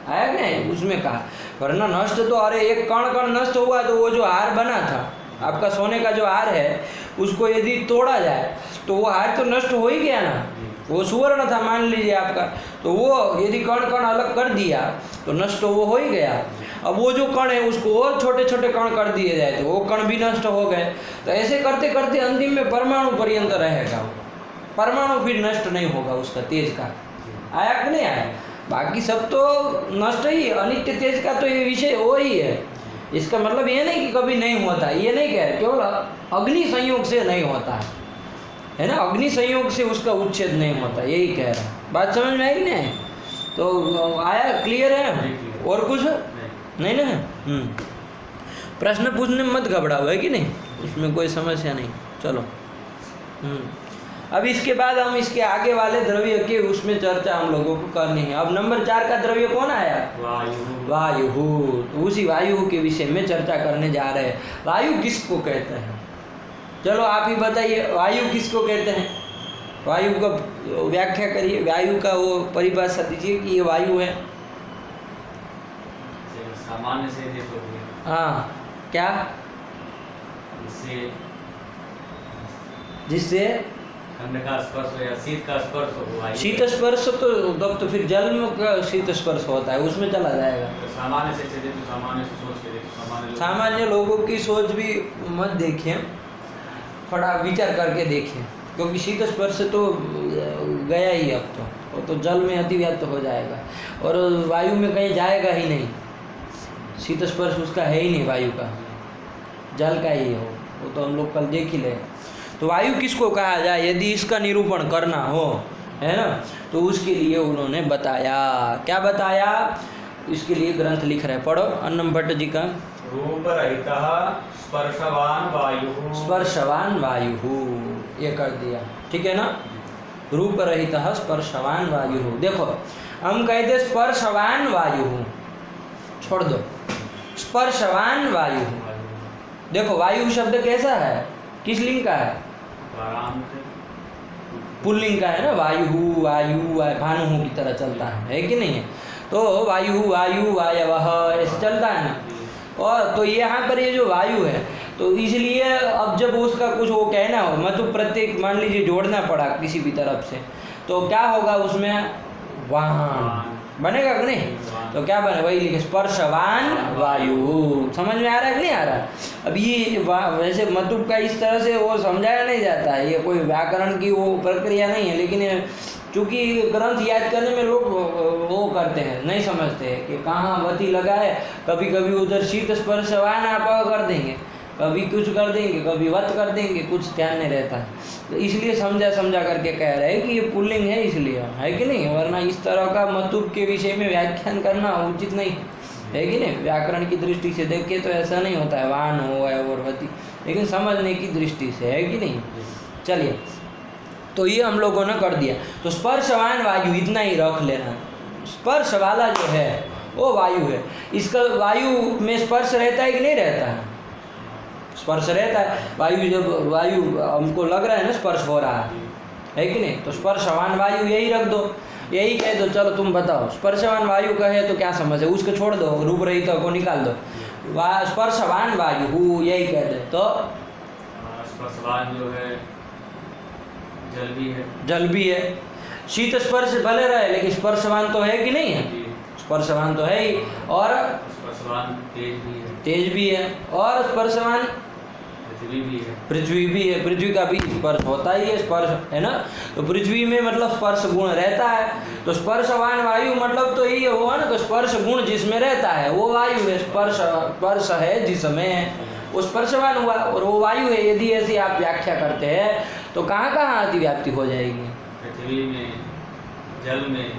आया कि नहीं? उसमें कहा, वरना नष्ट तो, अरे एक कण कण नष्ट हुआ तो वो जो हार बना था आपका, सोने का जो हार है, उसको यदि तोड़ा जाए तो वो हार तो नष्ट हो ही गया ना। वो सुवर्ण था मान लीजिए आपका, तो वो यदि कण कण अलग कर दिया तो नष्ट वो हो ही गया। अब वो जो कण है उसको और छोटे छोटे कण कर दिए जाए तो वो कण भी नष्ट हो गए। तो ऐसे करते करते अंतिम में परमाणु पर्यंत रहेगा, परमाणु फिर नष्ट नहीं होगा उसका तेज का। आया कि नहीं आया? बाकी सब तो नष्ट ही, अनित्य तेज का तो ये विषय वो ही है। इसका मतलब ये नहीं कि कभी नहीं होता, ये नहीं कह रहे, केवल अग्नि संयोग से नहीं होता है ना, अग्नि संयोग से उसका उच्छेद नहीं होता, यही कह रहा है। बात समझ में आई कि नहीं? तो आया, क्लियर है? और कुछ नहीं ना? प्रश्न पूछने में मत घबराओ, है कि नहीं, उसमें कोई समस्या नहीं। चलो, अब इसके बाद हम इसके आगे वाले द्रव्य के उसमें चर्चा हम लोगों को करनी है। अब नंबर 4 का द्रव्य कौन आया? वायु। तो उसी वायु के विषय में चर्चा करने जा रहे हैं। वायु किसको कहते हैं? चलो आप ही बताइए, वायु किसको कहते हैं? वायु का व्याख्या करिए, वायु का वो परिभाषा दीजिए कि ये वायु है। सामान्य से देखो, हाँ, क्या? जिससे ठंड का स्पर्श हो या शीत का स्पर्श हो, वायु। शीत स्पर्श तो फिर जल में का शीत स्पर्श होता है, उसमें चला जाएगा। तो सामान्य से देखो, सामान्य से सोच के देखो, सामान्य लोगों की सोच भी मत देखें, थोड़ा विचार करके देखें, क्योंकि शीत स्पर्श तो गया ही, अब तो वो तो जल में अतिव्याप्त हो जाएगा और वायु में कहीं जाएगा ही नहीं। शीत स्पर्श उसका है ही नहीं, वायु का, जल का ही हो, वो तो हम लोग कल देख ही ले। तो वायु किसको कहा जाए यदि इसका निरूपण करना हो, है ना, तो उसके लिए उन्होंने बताया, क्या बताया? इसके लिए ग्रंथ लिख रहे, पढ़ो, अन्नम भट्ट जी का। रूप रहितः स्पर्शवान वायु। स्पर्शवान वायु, ये कर दिया, ठीक है ना। रूप रहितः स्पर्शवान वायु। देखो, हम कहते स्पर्शवान वायु, छोड़ दो, स्पर्शवान वायु। देखो वायु शब्द कैसा है, किस लिंग का है? पुल्लिंग का है ना, वायु वायु भानु की तरह चलता है कि नहीं है? तो वायु वायु वायवः ऐसे चलता है ना। और तो यहाँ पर ये जो वायु है, तो इसलिए अब जब उसका कुछ वो कहना हो, मतलब प्रत्येक मान लीजिए जोड़ना पड़ा किसी भी तरफ से, तो क्या होगा उसमें? वाहन बनेगा कि नहीं? तो क्या बने, वही लिखे, स्पर्शवान वायु। समझ में आ रहा है कि नहीं आ रहा? अब ये वैसे मतुब का इस तरह से वो समझाया नहीं जाता है, ये कोई व्याकरण की वो प्रक्रिया नहीं है, लेकिन चूँकि ग्रंथ याद करने में लोग वो करते हैं, नहीं समझते हैं कि कहाँ वती लगा है। कभी कभी उधर शीत स्पर्शवान आप कर देंगे, कभी कुछ कर देंगे, कभी वत कर देंगे, कुछ ध्यान नहीं रहता है। तो इसलिए समझा करके कह रहे हैं कि ये पुल्लिंग है, इसलिए, है कि नहीं? वरना इस तरह का मतुब के विषय में व्याख्यान करना उचित नहीं है कि नहीं? व्याकरण की दृष्टि से देखे तो ऐसा नहीं होता है, वाहन हो और वती, लेकिन समझने की दृष्टि से, है कि नहीं? चलिए, तो ये हम लोगों ने कर दिया। तो स्पर्शवान वायु इतना ही रख लेना, स्पर्श वाला जो है वो वायु है। इसका वायु में स्पर्श रहता है कि नहीं रहता है? स्पर्श रहता है। वायु जब वायु हमको लग रहा है ना स्पर्श हो रहा है कि नहीं, तो स्पर्शवान वायु यही रख दो। यही कह दो, चलो तुम बताओ स्पर्शवान वायु कहे तो क्या समझ है, उसको छोड़ दो, रूप रहित को निकाल दो, स्पर्शवान वायु यही कह दे तो स्पर्शवान जो है जल भी है, जल भी है। शीत स्पर्श भले रहे लेकिन स्पर्शवान तो है कि नहीं है, स्पर्शवान तो है ही। और स्पर्शवान तेज भी है, तेज भी है। और स्पर्शवान पृथ्वी भी है, पृथ्वी भी है, पृथ्वी का भी स्पर्श होता ही है, स्पर्श है ना, तो पृथ्वी में मतलब स्पर्श गुण रहता है। तो स्पर्शवान वायु मतलब तो ये हुआ ना, तो स्पर्श गुण जिसमें रहता है वो वायु है, स्पर्श है जिसमें वो स्पर्शवान हुआ और वो वायु है। यदि ऐसी आप व्याख्या करते हैं तो कहाँ कहाँ अतिव्याप्ति हो जाएगी, पृथ्वी में, जल में,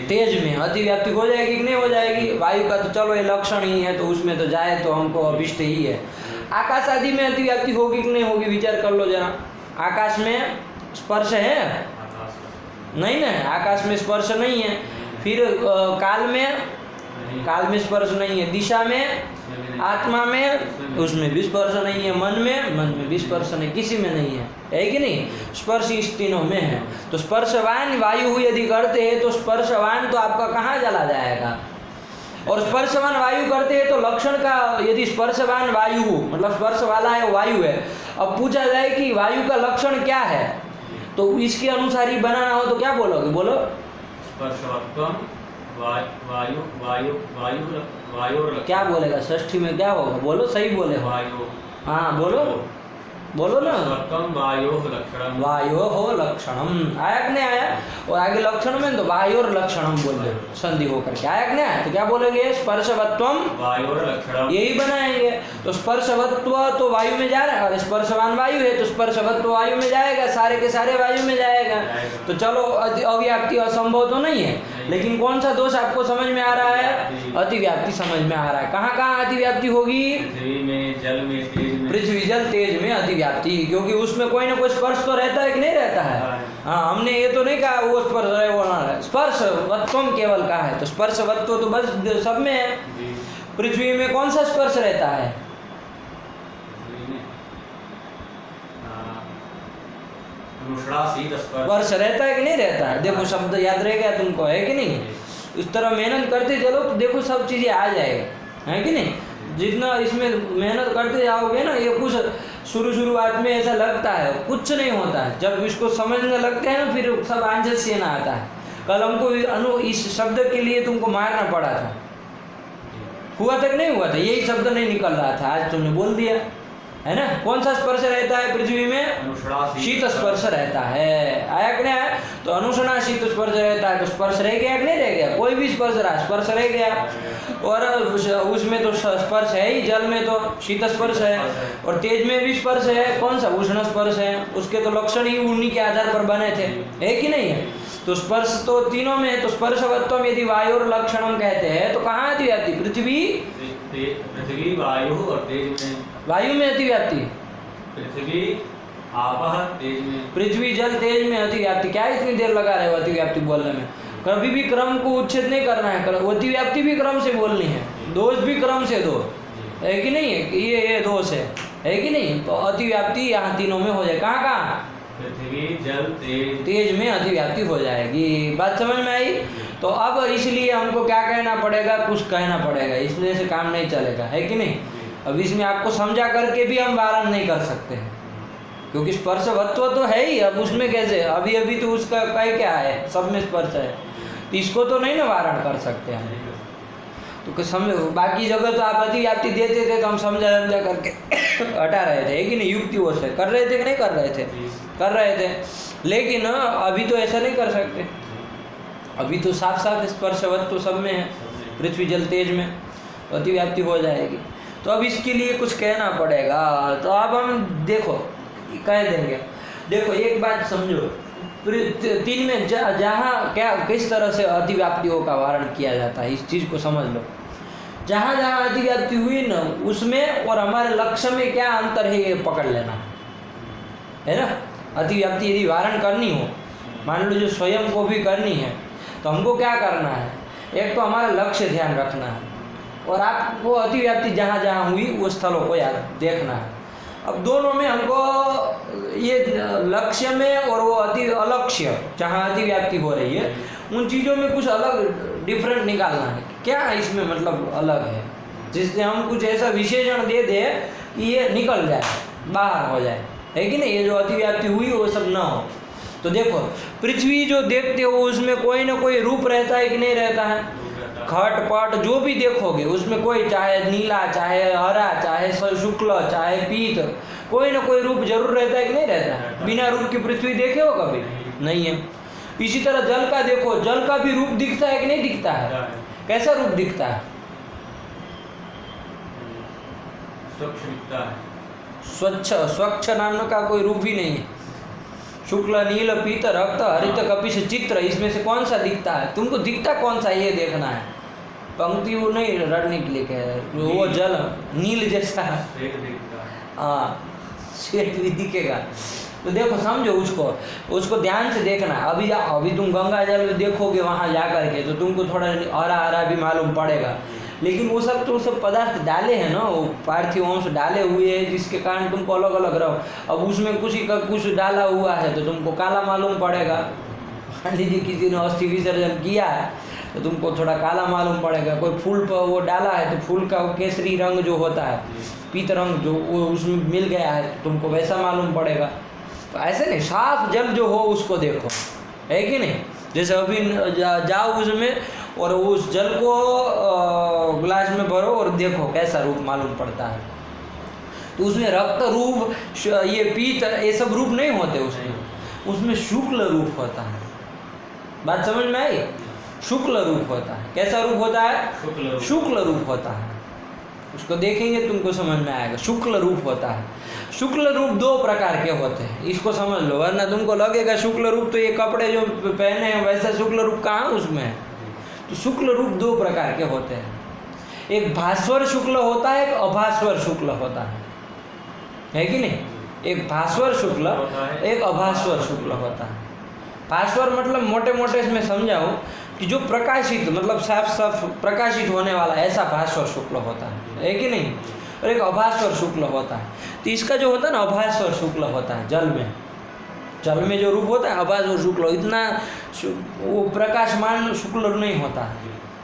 तेज में अतिव्याप्ति हो जाएगी कि नहीं हो जाएगी। वायु का तो चलो ये लक्षण ही है, तो उसमें तो जाए तो हमको अभिष्ट ही है। आकाश आदि में अतिव्याप्ति होगी कि नहीं होगी, विचार कर लो जरा। आकाश में स्पर्श है नहीं ना, आकाश में स्पर्श नहीं है। फिर काल में स्पर्श नहीं है, दिशा में, आत्मा में, उसमें भी स्पर्श नहीं है, मन में भी स्पर्श नहीं, किसी में नहीं है कि नहीं। स्पर्श इस तीनों में है। तो स्पर्शवान वायु यदि करते हैं तो स्पर्शवान तो आपका कहाँ चला जाएगा। और स्पर्शवान वायु करते हैं तो लक्षण का, यदि स्पर्शवान वायु मतलब स्पर्श वाला है वायु है, अब पूछा जाए कि वायु का लक्षण क्या है, तो इसके अनुसार ही बनाना हो तो क्या बोलोगे, बोलो। स्पर्शवत्वम वायु वायु वायु वायु क्या बोलेगा, षष्ठी में क्या होगा, बोलो, सही बोले हो। वायु, हाँ बोलो बोलो ना। वायु लक्षणम, वायो हो लक्षणम आया कि नहीं आया। और आगे लक्षण में तो वायोर लक्षणम बोल दो, संधि होकर के आया कि नहीं आया। तो क्या बोलेंगे, स्पर्शवत्वम वायोर लक्षणम, यही बनाएंगे। तो स्पर्शवत्व तो वायु में जा रहा है, और स्पर्शवान वायु है तो स्पर्शवत्व वायु में जाएगा, सारे के सारे वायु में जाएगा। तो चलो अव्याप्ति असंभव तो नहीं है, लेकिन कौन सा दोष आपको समझ में आ रहा है, अतिव्याप्ति समझ में आ रहा है। कहाँ कहाँ अतिव्याप्ति होगी, पृथ्वी में, जल में, तेज में, पृथ्वी जल तेज में अतिव्याप्ति, क्योंकि उसमें कोई ना कोई स्पर्श तो रहता है कि नहीं रहता है। हाँ, हमने ये तो नहीं कहा वो स्पर्श रहे वो ना रहे, स्पर्शवत्वम केवल कहा है। तो स्पर्शवत्व तो बस सब में है। पृथ्वी में कौन सा स्पर्श रहता है, स्पर्श रहता है कि नहीं रहता है। देखो शब्द याद रह गया तुमको, है कि नहीं। इस तरह मेहनत करते चलो तो देखो सब चीजें आ जाएगा, है कि नहीं। जितना इसमें मेहनत करते जाओगे ना, ये कुछ शुरुआत में ऐसा लगता है, कुछ नहीं होता है। जब इसको समझने लगते हैं ना फिर सब आंसर से ना आता है। कल हमको इस शब्द के लिए तुमको मारना पड़ा था, हुआ था कि नहीं हुआ था, यही शब्द नहीं निकल रहा था, आज तुमने बोल दिया, है ना। कौन सा स्पर्श रहता है पृथ्वी में, शीत स्पर्श रहता है, आया कि नहीं आया। तो अनुषणा शीत स्पर्श रहता है, तो स्पर्श रह गया कि नहीं रह गया, कोई भी स्पर्श रहा, स्पर्श रह गया। और उसमें तो स्पर्श है ही, जल में तो शीत स्पर्श है, और तेज में भी स्पर्श है, कौन सा, उष्ण स्पर्श है। उसके तो लक्षण ही उन्हीं के आधार पर बने थे, है कि नहीं है। तो स्पर्श तो तीनों में है। तो स्पर्शवत्वम यदि वायु लक्षणम कहते हैं तो कहाँ अतिव्याप्ति, पृथ्वी वायु और तेज में, वायु में अतिव्याप्ति, पृथ्वी आपः तेज में, पृथ्वी जल तेज में अतिव्याप्ति। क्या इतनी देर लगा रहे हो अतिव्याप्ति बोलने में, कभी भी क्रम को उच्छेद नहीं करना है, अतिव्याप्ति भी क्रम से बोलनी है, दोष भी क्रम से दो, है कि नहीं है, ये दोष है कि नहीं। तो अतिव्याप्ति यहाँ तीनों में हो जाए, कहाँ कहाँ, पृथ्वी जल तेज में अतिव्याप्ति हो जाएगी। बात समझ में आई। तो अब इसलिए हमको क्या कहना पड़ेगा, कुछ कहना पड़ेगा, इसलिए से काम नहीं चलेगा, है कि नहीं। अब इसमें आपको समझा करके भी हम वारण नहीं कर सकते हैं, क्योंकि स्पर्शवत्व तो है ही। अब उसमें कैसे, अभी तो उसका कई क्या है, सब में स्पर्श है, तो इसको तो नहीं ना वारण कर सकते हम। तो समझो, बाकी जगह तो आप अतिव्याप्ति देते थे तो हम समझा करके हटा रहे थे, है कि नहीं, युक्तियों से कर रहे थे कि नहीं कर रहे थे, कर रहे थे। लेकिन अभी तो ऐसा नहीं कर सकते, अभी तो साफ साफ स्पर्शवत्व तो सब में है, पृथ्वी जल तेज में अतिव्याप्ति हो जाएगी। तो अब इसके लिए कुछ कहना पड़ेगा। तो अब हम देखो कह देंगे, देखो एक बात समझो, तीन में जहाँ क्या किस तरह से अतिव्याप्तियों का वारण किया जाता है, इस चीज़ को समझ लो। जहाँ जहाँ अतिव्याप्ति हुई ना, उसमें और हमारे लक्ष्य में क्या अंतर है ये पकड़ लेना, है ना। अतिव्याप्ति यदि वारण करनी हो, मान लो जो स्वयं को भी करनी है, तो हमको क्या करना है, एक तो हमारा लक्ष्य ध्यान रखना है, और आपको अतिव्याप्ति जहाँ जहाँ हुई वो स्थलों को याद देखना है। अब दोनों में हमको ये लक्ष्य में और वो अति अलक्ष्य जहाँ अतिव्याप्ति हो रही है उन चीज़ों में कुछ अलग डिफरेंट निकालना है। क्या इसमें मतलब अलग है जिससे हम कुछ ऐसा विशेषण दे दे कि ये निकल जाए, बाहर हो जाए, है कि नहीं? ये जो अतिव्याप्ति हुई वो सब ना हो। तो देखो पृथ्वी जो देखते हो उसमें कोई ना कोई रूप रहता है कि नहीं रहता है? खट पट जो भी देखोगे उसमें कोई, चाहे नीला, चाहे हरा, चाहे शुक्ल, चाहे पीत, कोई ना कोई रूप जरूर रहता है कि नहीं रहता है? बिना रूप की पृथ्वी देखे हो कभी? नहीं है। इसी तरह जल का देखो, जल का भी रूप दिखता है कि नहीं दिखता है? कैसा रूप दिखता है? स्वच्छ दिखता है। स्वच्छ, स्वच्छ नाम का कोई रूप ही नहीं है। शुक्ल, नील, पीत, रक्त, हरित, कपिश, चित्र, इसमें से कौन सा दिखता है? तुमको दिखता कौन सा ये देखना है। पंक्ति वो नहीं रटने के लिए कह रहे, वो जल नील जैसा, हाँ श्वेत भी दिखेगा। तो देखो समझो उसको ध्यान से देखना है। अभी तुम गंगा जल देखोगे वहाँ जा करके तो तुमको थोड़ा हरा हरा भी मालूम पड़ेगा, लेकिन वो सब पदार्थ डाले हैं ना, वो पार्थिव अंश डाले हुए हैं जिसके कारण तुमको अलग अलग रहो। अब उसमें कुछ डाला हुआ है तो तुमको काला मालूम पड़ेगा। मान लीजिए किसी ने अस्थि विसर्जन किया है तो तुमको थोड़ा काला मालूम पड़ेगा। कोई फूल पर वो डाला है तो फूल का वो केसरी रंग जो होता है, पीत रंग जो वो उसमें मिल गया है तो तुमको वैसा मालूम पड़ेगा। तो ऐसे नहीं, साफ जल जो हो उसको देखो, है कि नहीं? जैसे अभी जाओ उसमें और उस जल को गिलास में भरो और देखो कैसा रूप मालूम पड़ता है। तो उसमें रक्त रूप, ये पीत, ये सब रूप नहीं होते उसमें शुक्ल रूप होता है। बात समझ में आई? शुक्ल रूप होता है। कैसा रूप होता है? शुक्ल रूप होता है। उसको देखेंगे तुमको समझ में आएगा। शुक्ल रूप होता है। शुक्ल रूप दो प्रकार के होते हैं, इसको समझ लो, वरना तुमको लगेगा शुक्ल रूप तो ये कपड़े जो पहने हैं वैसा शुक्ल रूप कहाँ उसमें है। तो शुक्ल रूप दो प्रकार के होते हैं, एक भास्वर शुक्ल होता है, एक अभास्वर शुक्ल होता है कि नहीं? एक भास्वर शुक्ल, एक अभास्वर शुक्ल होता है। भास्वर मतलब मोटे मोटे इसमें समझाओ कि जो प्रकाशित, मतलब साफ साफ प्रकाशित होने वाला, ऐसा भास्वर शुक्ल होता है कि नहीं? और एक अभास्वर शुक्ल होता है। तो इसका जो होता है ना अभास्वर शुक्ल होता है। जल में जो रूप होता है अभास्वर शुक्ल, इतना वो प्रकाशमान शुक्ल नहीं होता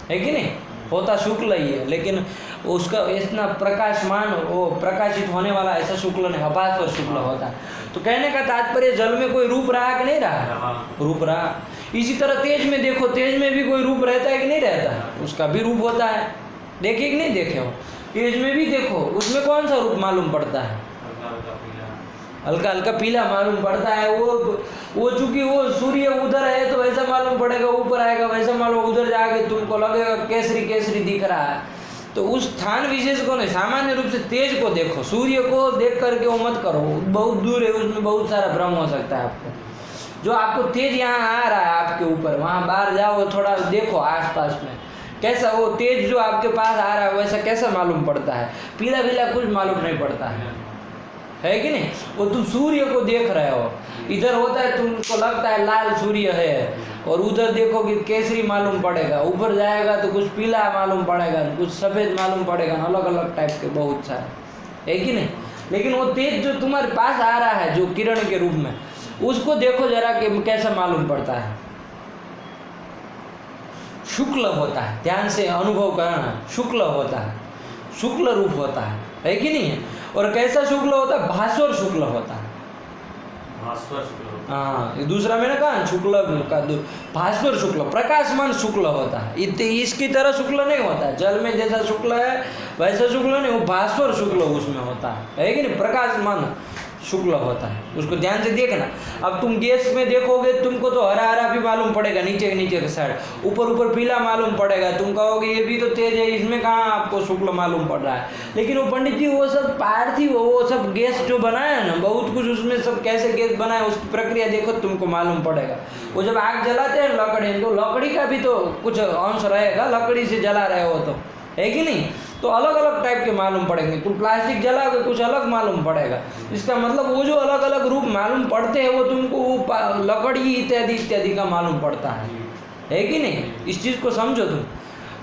है कि नहीं? होता शुक्ल ही है, लेकिन उसका इतना प्रकाशमान, वो प्रकाशित होने वाला ऐसा शुक्ल नहीं, अभास्वर शुक्ल होता है। तो कहने का तात्पर्य जल में कोई रूप रहा कि नहीं रहा? रूप रहा। इसी तरह तेज में देखो, तेज में भी कोई रूप रहता है कि नहीं रहता? उसका भी रूप होता है। देखे कि नहीं देखे हो? तेज में भी देखो, उसमें कौन सा रूप मालूम पड़ता है? हल्का हल्का पीला मालूम पड़ता है। वो चूंकि वो सूर्य उधर है तो वैसा मालूम पड़ेगा, ऊपर आएगा वैसा मालूम, उधर जाके तुमको लगेगा केसरी केसरी दिख रहा है। तो उस स्थान विशेष को नहीं, सामान्य रूप से तेज को देखो। सूर्य को देख करके वो मत करो, बहुत दूर है, उसमें बहुत सारा भ्रम हो सकता है आपको। जो आपको तेज यहाँ आ रहा है आपके ऊपर, वहाँ बाहर जाओ थोड़ा देखो आसपास में कैसा वो तेज जो आपके पास आ रहा है वैसा कैसा मालूम पड़ता है? पीला पीला कुछ मालूम नहीं पड़ता है कि नहीं? वो तुम सूर्य को देख रहे हो, इधर होता है तुमको लगता है लाल सूर्य है, और उधर देखोगे केसरी मालूम पड़ेगा, ऊपर जाएगा तो कुछ पीला मालूम पड़ेगा, कुछ सफ़ेद मालूम पड़ेगा, अलग अलग टाइप के बहुत सारे, है कि नहीं? लेकिन वो तेज जो तुम्हारे पास आ रहा है जो किरण के रूप में, उसको देखो जरा कि कैसा मालूम पड़ता है। शुक्ल होता है, ध्यान से अनुभव करना। शुक्ल होता है, शुक्ल रूप होता है कि नहीं? और कैसा शुक्ल होता है? भास्वर शुक्ल होता है। भास्वर शुक्ल, हाँ, दूसरा मैंने कहा शुक्ल का भास्वर शुक्ल, प्रकाशमान शुक्ल होता है। इसकी तरह शुक्ल नहीं होता है। जल में जैसा शुक्ल है वैसा शुक्ल नहीं, वो भास्वर शुक्ल उसमें होता है कि नहीं? प्रकाशमान शुक्ल होता है, उसको ध्यान से देखना। अब तुम गैस में देखोगे तुमको तो हरा हरा भी मालूम पड़ेगा, नीचे के साइड, ऊपर पीला मालूम पड़ेगा। तुम कहोगे ये भी तो तेज है, इसमें कहाँ आपको शुक्ल मालूम पड़ रहा है? लेकिन वो पंडित जी वो सब पार्थिव, वो सब गैस जो बनाया है ना, बहुत कुछ उसमें सब कैसे गैस बनाया उसकी प्रक्रिया देखो तुमको मालूम पड़ेगा। वो जब आग जलाते हैं लकड़ी, तो लकड़ी का भी तो कुछ अंश रहेगा, लकड़ी से जला रहे हो तो, है कि नहीं? तो अलग अलग टाइप के मालूम पड़ेंगे। तुम प्लास्टिक जलाओगे कुछ अलग मालूम पड़ेगा। इसका मतलब वो जो अलग अलग रूप मालूम पड़ते हैं वो तुमको लकड़ी इत्यादि इत्यादि का मालूम पड़ता है कि नहीं? इस चीज़ को समझो तुम।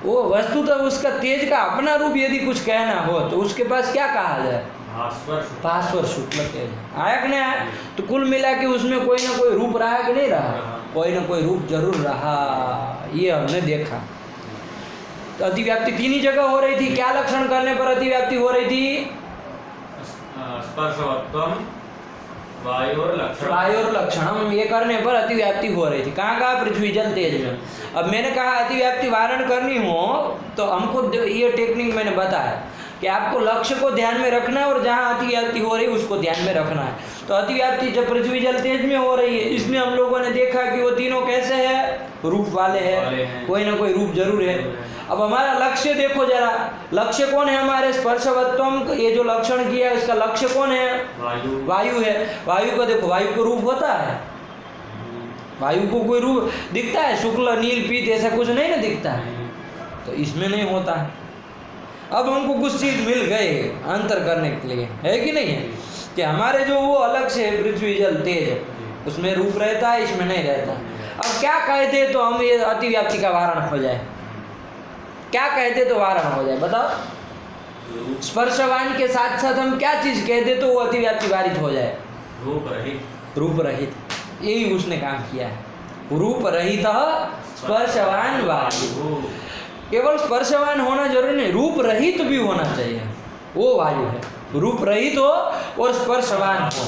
वो वस्तु तो उसका तेज का अपना रूप यदि कुछ कहना हो तो उसके पास क्या कहा जाए? भास्वर शुक्ल तेज आया कि नहीं आया? तो कुल मिला के उसमें कोई ना कोई रूप रहा कि नहीं रहा? कोई ना कोई रूप जरूर रहा, ये हमने देखा। तो अतिव्याप्ति तीन ही जगह हो रही थी। क्या लक्षण करने पर अतिव्याप्ति हो रही थी? स्पर्शवत्वम वायोर लक्षणम, ये करने पर अतिव्याप्ति हो रही थी। कहाँ कहाँ? पृथ्वी जल तेज में। अब मैंने कहा अतिव्याप्ति वारण करनी हो तो हमको ये टेक्निक मैंने बताया कि आपको लक्ष्य को ध्यान में रखना है और जहाँ अतिव्याप्ति हो रही है उसको ध्यान में रखना है। तो अतिव्याप्ति जब पृथ्वी जल तेज में हो रही है, इसमें हम लोगों ने देखा कि वो तीनों कैसे है? रूप वाले हैं, कोई ना कोई रूप जरूर है। अब हमारा लक्ष्य देखो जरा, लक्ष्य कौन है हमारे? स्पर्शवत्वम, ये जो लक्षण किया इसका लक्ष्य कौन है? वायु है। वायु को देखो, वायु को रूप होता है? वायु को कोई रूप दिखता है? शुक्ल नील पीत ऐसा कुछ नहीं ना दिखता है, तो इसमें नहीं होता है। अब हमको कुछ चीज मिल गए अंतर करने के लिए, है कि नहीं है? कि हमारे जो वो अलग से पृथ्वी जल तेज, उसमें रूप रहता है, इसमें नहीं रहता। अब क्या कहते तो हम ये अतिव्याप्ति का वारण हो जाए? क्या कहते तो वारण हो जाए? बताओ। स्पर्शवान के साथ साथ हम क्या चीज कहते तो वो अतिव्याप्ति वारित हो जाए? रूप रहित। यही उसने काम किया है। रूप रहित स्पर्शवान वायु। केवल स्पर्शवान होना जरूरी नहीं, रूप रहित भी होना चाहिए, वो वायु है। रूप रहित हो और स्पर्शवान हो,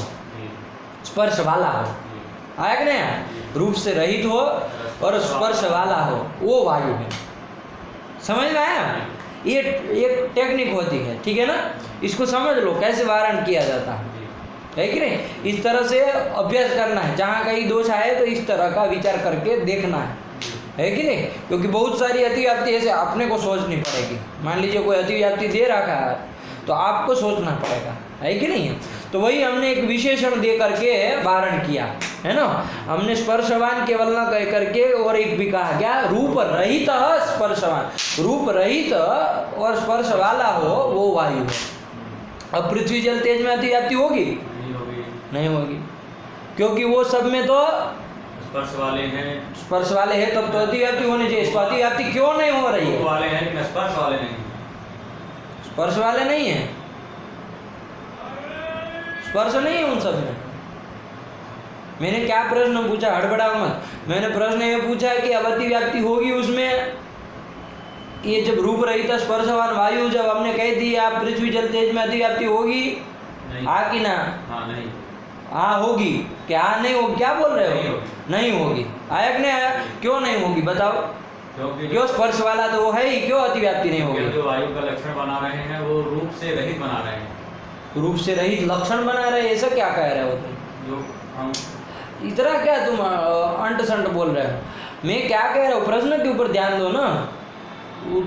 स्पर्श वाला हो। आया कि नहीं? रूप से रहित हो और स्पर्श वाला हो, वो वायु है। समझ में आया? ये एक टेक्निक होती है, ठीक है ना? इसको समझ लो कैसे वारण किया जाता है कि नहीं? इस तरह से अभ्यास करना है। जहाँ कहीं दोष आए तो इस तरह का विचार करके देखना है कि नहीं? क्योंकि बहुत सारी अतिव्याप्ति ऐसे अपने को सोचनी पड़ेगी। मान लीजिए कोई अतिव्याप्ति दे रखा है तो आपको सोचना पड़ेगा, है कि नहीं? तो वही हमने एक विशेषण दे करके वारण किया है ना। हमने स्पर्शवान केवल न कह करके और एक भी कहा क्या? रूप रहित स्पर्शवान, रूप रहित और स्पर्श वाला हो वो वायु है। अब पृथ्वी जल तेज में अतिव्याप्ति होगी? नहीं होगी, क्योंकि वो सब में तो स्पर्श वाले हैं, तब तो अतिव्याप्ति होनी चाहिए। अतिव्याप्ति क्यों नहीं हो रही है? वाले हैं लेकिन स्पर्श वाले नहीं। स्पर्श वाले नहीं है, स्पर्श नहीं है उन सब में। मैंने क्या प्रश्न पूछा? हड़बड़ाओ मत। मैंने प्रश्न ये पूछा है कि अब अतिव्याप्ति होगी उसमें, ये जब रूप रहित स्पर्शवान वायु जब हमने कह दी आप पृथ्वी जल तेज में अतिव्याप्ति होगी? कि ना? नहीं। हाँ होगी। क्या नहीं होगी? क्या बोल रहे हो? नहीं होगी। आया कि नहीं आया? क्यों नहीं होगी बताओ? क्यों? स्पर्श वाला तो वो है ही, क्यों अतिव्याप्ति नहीं होगी? जो वायु का लक्षण बना रहे हैं वो रूप से रहित बना रहे हैं। रूप से रहित लक्षण बना रहे हैं, ऐसा क्या कह रहे हो तुम? जो हम इतना क्या तुम अंट संट बोल रहे हो? मैं क्या कह रहा हूँ, प्रश्न के ऊपर ध्यान दो ना।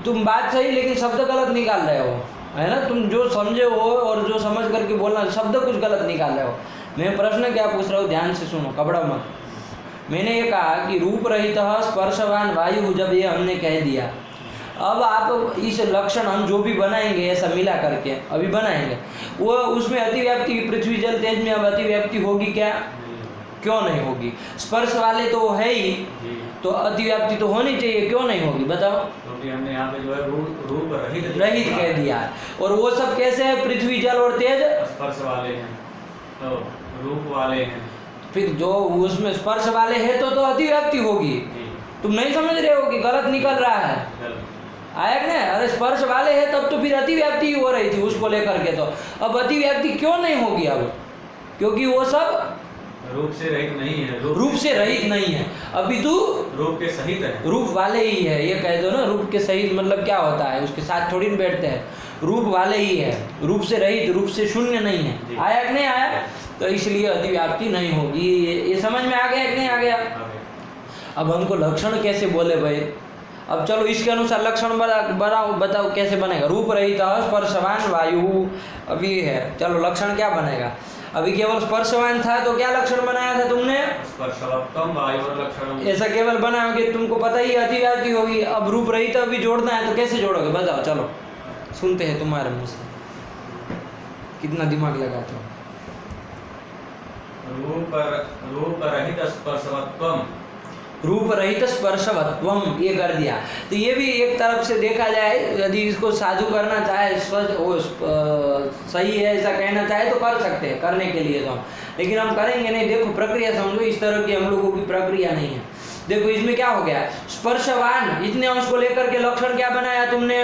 तुम बात सही लेकिन शब्द गलत निकाल रहे हो, है ना? तुम जो समझे हो और जो समझ करके बोलना, शब्द कुछ गलत निकाल रहे हो। मैं प्रश्न क्या पूछ रहा हूँ, ध्यान से सुनो, कपड़ा मत। मैंने ये कहा कि रूप रहित स्पर्शवान वायु, जब ये हमने कह दिया, अब आप इस लक्षण हम जो भी बनाएंगे ऐसा मिला करके अभी बनाएंगे, वो उसमें अतिव्याप्ति पृथ्वी जल तेज में अब अतिव्याप्ति होगी क्या? क्यों नहीं होगी? स्पर्श वाले तो है ही, तो अतिव्याप्ति तो होनी चाहिए, क्यों नहीं होगी बताओ? क्योंकि हमने यहाँ पे जो है रूप रहित कह दिया है। और वो सब कैसे है? पृथ्वी जल और तेज स्पर्श वाले हैं, तो रूप वाले हैं। फिर जो उसमें स्पर्श वाले हैं तो अतिव्याप्ति होगी। तुम नहीं समझ रहे हो कि गलत निकल रहा है? आया कि नहीं? अरे स्पर्श वाले हैं तब तो फिर अतिव्याप्ति हो रही थी उसको लेकर के। तो अब अतिव्याप्ति क्यों नहीं होगी अब? क्योंकि वो सब रूप से रहित नहीं है। रूप से रहित नहीं है, अभी तो रूप के सहित है। रूप वाले ही है, ये कह दो ना। रूप के सहित मतलब क्या होता है? उसके साथ थोड़ी न बैठते हैं। रूप वाले ही है, रूप से रहित, रूप से शून्य नहीं है। आया कि नहीं आया? तो इसलिए अतिव्याप्ति नहीं होगी। ये समझ में आ गया कि नहीं आ गया? अब हमको लक्षण कैसे बोले भाई? अब चलो इसके अनुसार लक्षण बताओ कैसे बनेगा? रूप रहित स्पर्शवान वायु अभी है, चलो लक्षण क्या बनेगा? अभी केवल स्पर्शवान था तो क्या लक्षण बनाया था तुमने? स्पर्शवत्वम वायु लक्षण। ऐसा केवल बनाओगे, तुमको पता ही अतिव्याप्ति होगी। अब रूप रहित अभी जोड़ना है तो कैसे जोड़ोगे बताओ? चलो सुनते हैं तुम्हारे मुँह से, कितना दिमाग लगाते हो। रूप रहित स्पर्शवत्वम, रूप रहित स्पर्शवत्वम, ये कर दिया। तो ये भी एक तरफ से देखा जाए, यदि इसको साधु करना चाहे, सही है ऐसा कहना चाहे तो कर सकते हैं, करने के लिए तो, लेकिन हम करेंगे नहीं। देखो प्रक्रिया समझो, इस तरह की हम लोगों की प्रक्रिया नहीं है। देखो इसमें क्या हो गया, स्पर्शवान इतने अंश को लेकर के लक्षण क्या बनाया तुमने,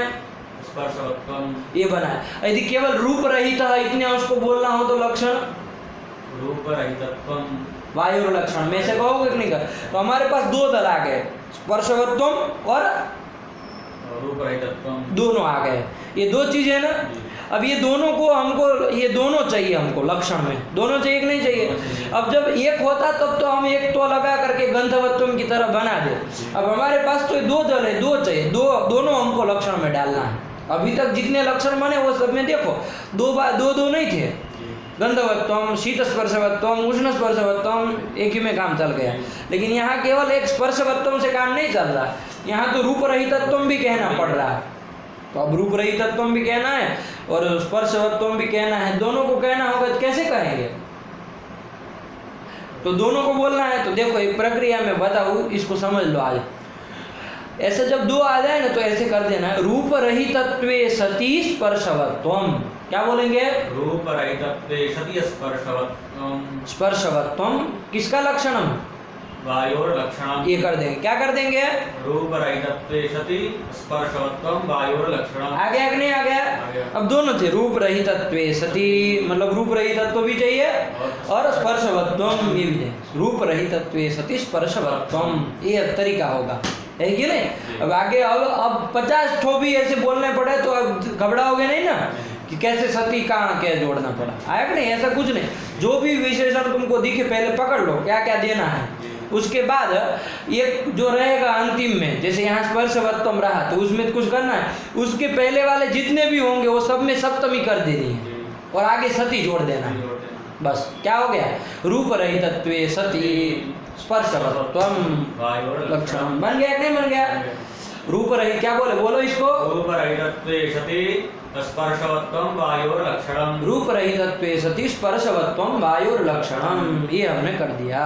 स्पर्शवत्वम, ये बनाया। यदि केवल रूप रहित इतने अंश को बोलना हो तो लक्षण रूप रहितत्वम, वायु लक्षण में से कहोगे कि नहीं कर। तो हमारे पास दो दल आ गए, स्पर्शवत्वम और रूप रहितत्वम, दोनों आ गए। ये दो चीजें ना। अब ये दोनों को हमको, ये दोनों चाहिए हमको लक्षण में, दोनों चाहिए कि नहीं चाहिए। अब जब एक होता तब तो हम एक तो लगा करके गंधवत्वम की तरह बना दे। अब हमारे पास तो दो दल है, दो चाहिए, दोनों हमको लक्षण में डालना है। अभी तक जितने लक्षण बने वो सब में देखो दो नहीं थे, गंधवत्वम, शीत स्पर्शवत्वम, उष्ण स्पर्शवत्वम, एक ही में काम चल गया। लेकिन यहाँ केवल एक स्पर्शवत्वम से काम नहीं चल रहा, यहाँ तो रूप रहितत्वम भी कहना पड़ रहा है। तो अब रूप रहितत्वम भी कहना है और स्पर्शवत्वम भी कहना है, दोनों को कहना होगा तो कैसे कहेंगे। तो दोनों को बोलना है। तो देखो एक प्रक्रिया में बताऊं, इसको समझ लो आज। ऐसे जब दो आ जाए ना तो ऐसे कर देना है, रूप रहितत्वे सती स्पर्शवत्वम। क्या बोलेंगे, रूप रहितत्वे सति स्पर्शवत्वम, स्पर्शवत्वम किसका लक्षणम, वायोर लक्षणम, ये कर देंगे। क्या कर देंगे, रूप रहितत्वे सति स्पर्शवत्वम वायोर लक्षणम। आ गया कि नहीं आ गया। अब दोनों थे, रूप रहितत्वे सती, मतलब रूप रहितत्व भी चाहिए और स्पर्शवत्वम ये भी चाहिए। रूप रहितत्वे सती स्पर्शवत्वम, ये तरीका होगा, है कि नहीं। अब आगे अब 50 ठो भी ऐसे बोलने पड़े तो अब घबराओगे नहीं ना कि कैसे सती कहाँ क्या जोड़ना पड़ा, आया कि नहीं। ऐसा कुछ नहीं, जो भी विशेषण तुमको दिखे पहले पकड़ लो क्या क्या देना है। उसके बाद एक जो रहेगा अंतिम में, जैसे यहाँ स्पर्शवत्वम रहा तो उसमें कुछ करना है, उसके पहले वाले जितने भी होंगे वो सब में सप्तमी कर देनी है और आगे सती जोड़ देना है। बस क्या हो गया, रूप रहितत्वे सती स्पर्शवत्वम लक्षणम। बन गया कि नहीं बन गया। रूप रहित क्या बोलो इसको, रूप रहितत्वे सति स्पर्शवत्वम वायोर लक्षणम, रूप रहितत्वे सति स्पर्शवत्वम वायोर लक्षणम, ये हमने कर दिया।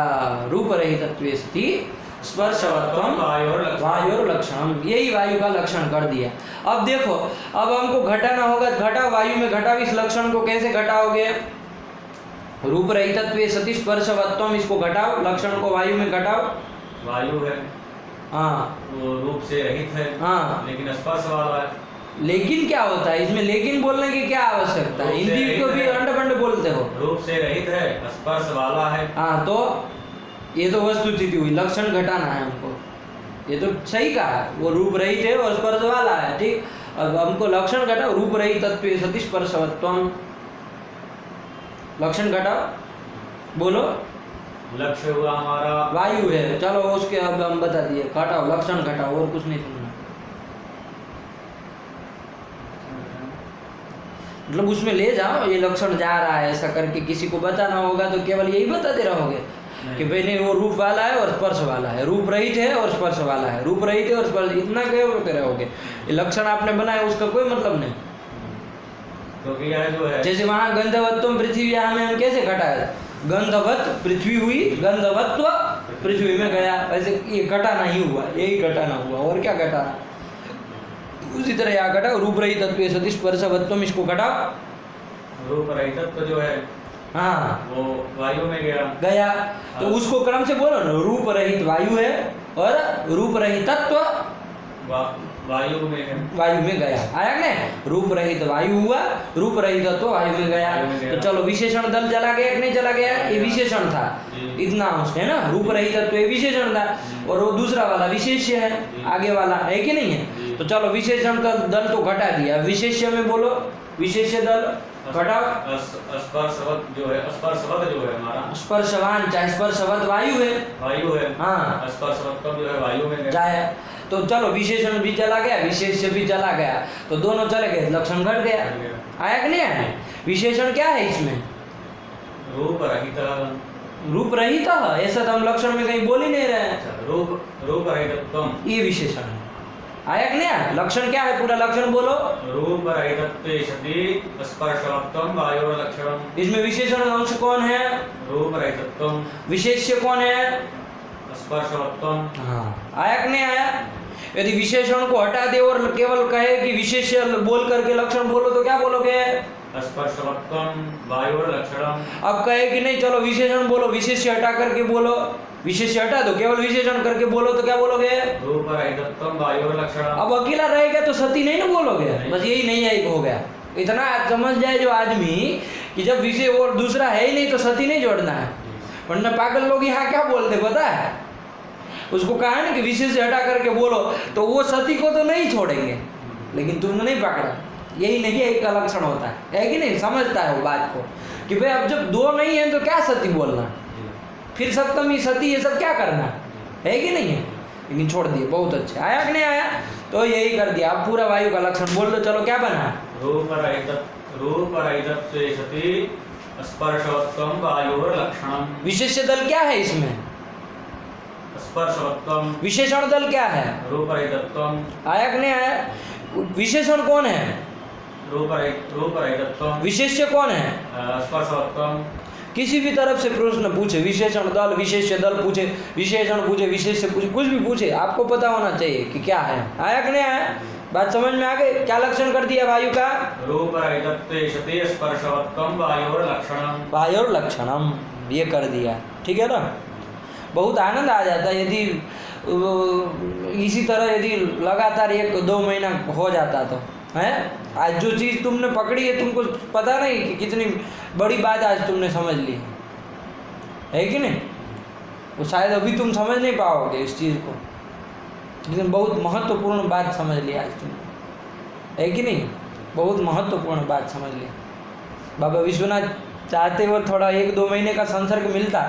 रूप रहितत्वे सति स्पर्शवत्वम वायोर लक्षणम, यही वायु का लक्षण कर दिया। अब देखो, अब हमको घटाना होगा, घटा वायु में घटाओ, इस लक्षण को कैसे घटाओगे, रूप रहितत्वे सति स्पर्शवत्वम, इसको घटाओ, लक्षण को वायु में घटाओ। वायु है, हाँ, वो रूप से रहित है, हाँ, लेकिन स्पर्श वाला है। लेकिन क्या होता है इसमें, लेकिन बोलने की क्या आवश्यकता है, हिंदी को भी अंड बंड बोलते हो। रूप से रहित है, स्पर्श वाला है। हाँ, तो ये तो वस्तुस्थिति हुई, लक्षण घटाना है हमको, ये तो सही कहा, वो रूप रहित है और स्पर्श वाला है, ठीक। अब हमको लक्षण घटाओ, रूप रहितत्वे सति स्पर्शवत्वम, लक्षण घटाओ, बोलो। लक्ष्य हुआ हमारा वायु है, चलो उसके अब हम बता दिए, घटाओ, लक्षण घटाओ, और कुछ नहीं सुनना। मतलब उसमें ले जाओ, ये लक्षण जा रहा है ऐसा करके, किसी को बताना होगा तो केवल यही बताते रहोगे कि भाई नहीं वो रूप वाला है और स्पर्श वाला है, रूप रहित है और स्पर्श वाला है, रूप रहित है और स्पर्श, इतना क्यों होते रहोगे। ये लक्षण आपने बनाया उसका कोई मतलब नहीं। क्योंकि यह जो है, जैसे वहाँ गंधवत्वम पृथ्वी, यहाँ में हम कैसे घटाया, गंधवत पृथ्वी हुई, गंधवत्व पृथ्वी में गया, ऐसे ये घटाना ही हुआ, यही घटाना हुआ, और क्या घटाना। उसी तरह यहाँ घटाओ, रूप रहितत्वे सति स्पर्शवत्वम, इसको घटाओ। रूप रहितत्व जो है, हाँ, वो वायु में गया। तो उसको क्रम से बोलो ना, रूप रहित वायु है और रूप रहितत्व वायु में है, वायु में गया, आया ना। रूप रहित वायु हुआ, रूप रहित तो वायु में गया। तो चलो विशेषण दल चला गया कि नहीं चला गया, ये विशेषण था, इतना अंश है ना, रूप रहित तो ये विशेषण था, और वो दूसरा वाला विशेष्य है, आगे वाला है कि नहीं है। तो चलो विशेषण दल तो घटा दिया, विशेष्य में बोलो, विशेष्य दल घटाओ। स्पर्शवत जो है, स्पर्शवत जो है हमारा, स्पर्शवान चाहे स्पर्शवत वायु है, वायु है, हाँ, स्पर्शवत्व जो है वायु में जाए। तो चलो विशेषण भी चला गया, विशेष्य भी चला गया, तो दोनों चले गए, लक्षण घट गया, आया कि नहीं आया। विशेषण क्या है इसमें, रूप रहित, रूप रहित, ऐसा तो हम लक्षण में कहीं बोल ही नहीं रहे। रूप रहितत्वम, ये विशेषण है, आया कि नहीं आया। लक्षण क्या है, पूरा लक्षण बोलो। रूप रहितत्वे सति स्पर्शवत्वम वायोर लक्षणम, इसमें विशेषण अंश कौन है, रूप रहितत्वम, विशेष्य कौन है, स्पर्शवत्वम। हाँ, आया कि नहीं आया? यदि विशेषण को हटा दे और केवल कहे कि विशेष्य बोल करके लक्षण बोलो तो क्या बोलोगे? स्पर्शवत्वम वायोर लक्षणम। अब कहे कि नहीं चलो विशेषण बोलो, विशेष्य हटा करके बोलो, विशेष्य हटा दो केवल विशेषण करके बोलो तो क्या बोलोगे? रूपरहितत्वम वायोर लक्षणम। अब अकेला रहेगा तो सती नहीं ना बोलोगे, बस यही नहीं एक हो गया। इतना समझ जाए जो आदमी कि जब विषय और दूसरा है ही नहीं तो सती नहीं जोड़ना है, वरना पागल लोग यहाँ क्या बोलते पता है? उसको कहा ना कि विषय से हटा करके बोलो तो वो सती को तो नहीं छोड़ेंगे, लेकिन तुमने नहीं पकड़ा। यही नहीं एक का लक्षण होता है कि नहीं? समझता है वो बात को कि भाई अब जब दो नहीं है तो क्या सती बोलना, फिर सप्तमी सती ये सब क्या करना है कि नहीं है? लेकिन छोड़ दिए, बहुत अच्छे। आया कि नहीं आया? तो यही कर दिया। अब पूरा वायु का लक्षण बोल दो, चलो क्या बना? रूपरहितत्वे सति स्पर्शवत्वम वायोर लक्षणम। विशेष्य दल क्या है इसमें? स्पर्शवत्वम। विशेषण दल क्या है? रूपरहितत्वम। आया कि नहीं आया? विशेषण कौन है? रूपरहितत्वम। विशेष्य कौन है? स्पर्शवत्वम। किसी भी तरफ से प्रश्न पूछे, विशेषण दल, विशेष्य दल पूछे, विशेषण पूछे, विशेष्य पूछे, कुछ भी पूछे, आपको पता होना चाहिए कि क्या है। आया कि नहीं आया? बात समझ में आ गई? क्या लक्षण कर दिया वायु का? रूपरहितत्वे सति स्पर्शवत्वम वायोर लक्षणम। वायोर लक्षणम ये कर दिया, ठीक है ना? बहुत आनंद आ जाता है यदि इसी तरह यदि लगातार 1-2 महीना हो जाता तो है। आज जो चीज़ तुमने पकड़ी है तुमको पता नहीं कि कितनी बड़ी बात आज तुमने समझ ली है कि नहीं? वो शायद अभी तुम समझ नहीं पाओगे इस चीज़ को, लेकिन बहुत महत्वपूर्ण बात समझ ली आज तुमने, है कि नहीं? बहुत महत्वपूर्ण बात समझ ली। बाबा विश्वनाथ चाहते हुए थोड़ा 1-2 महीने का संसर्ग मिलता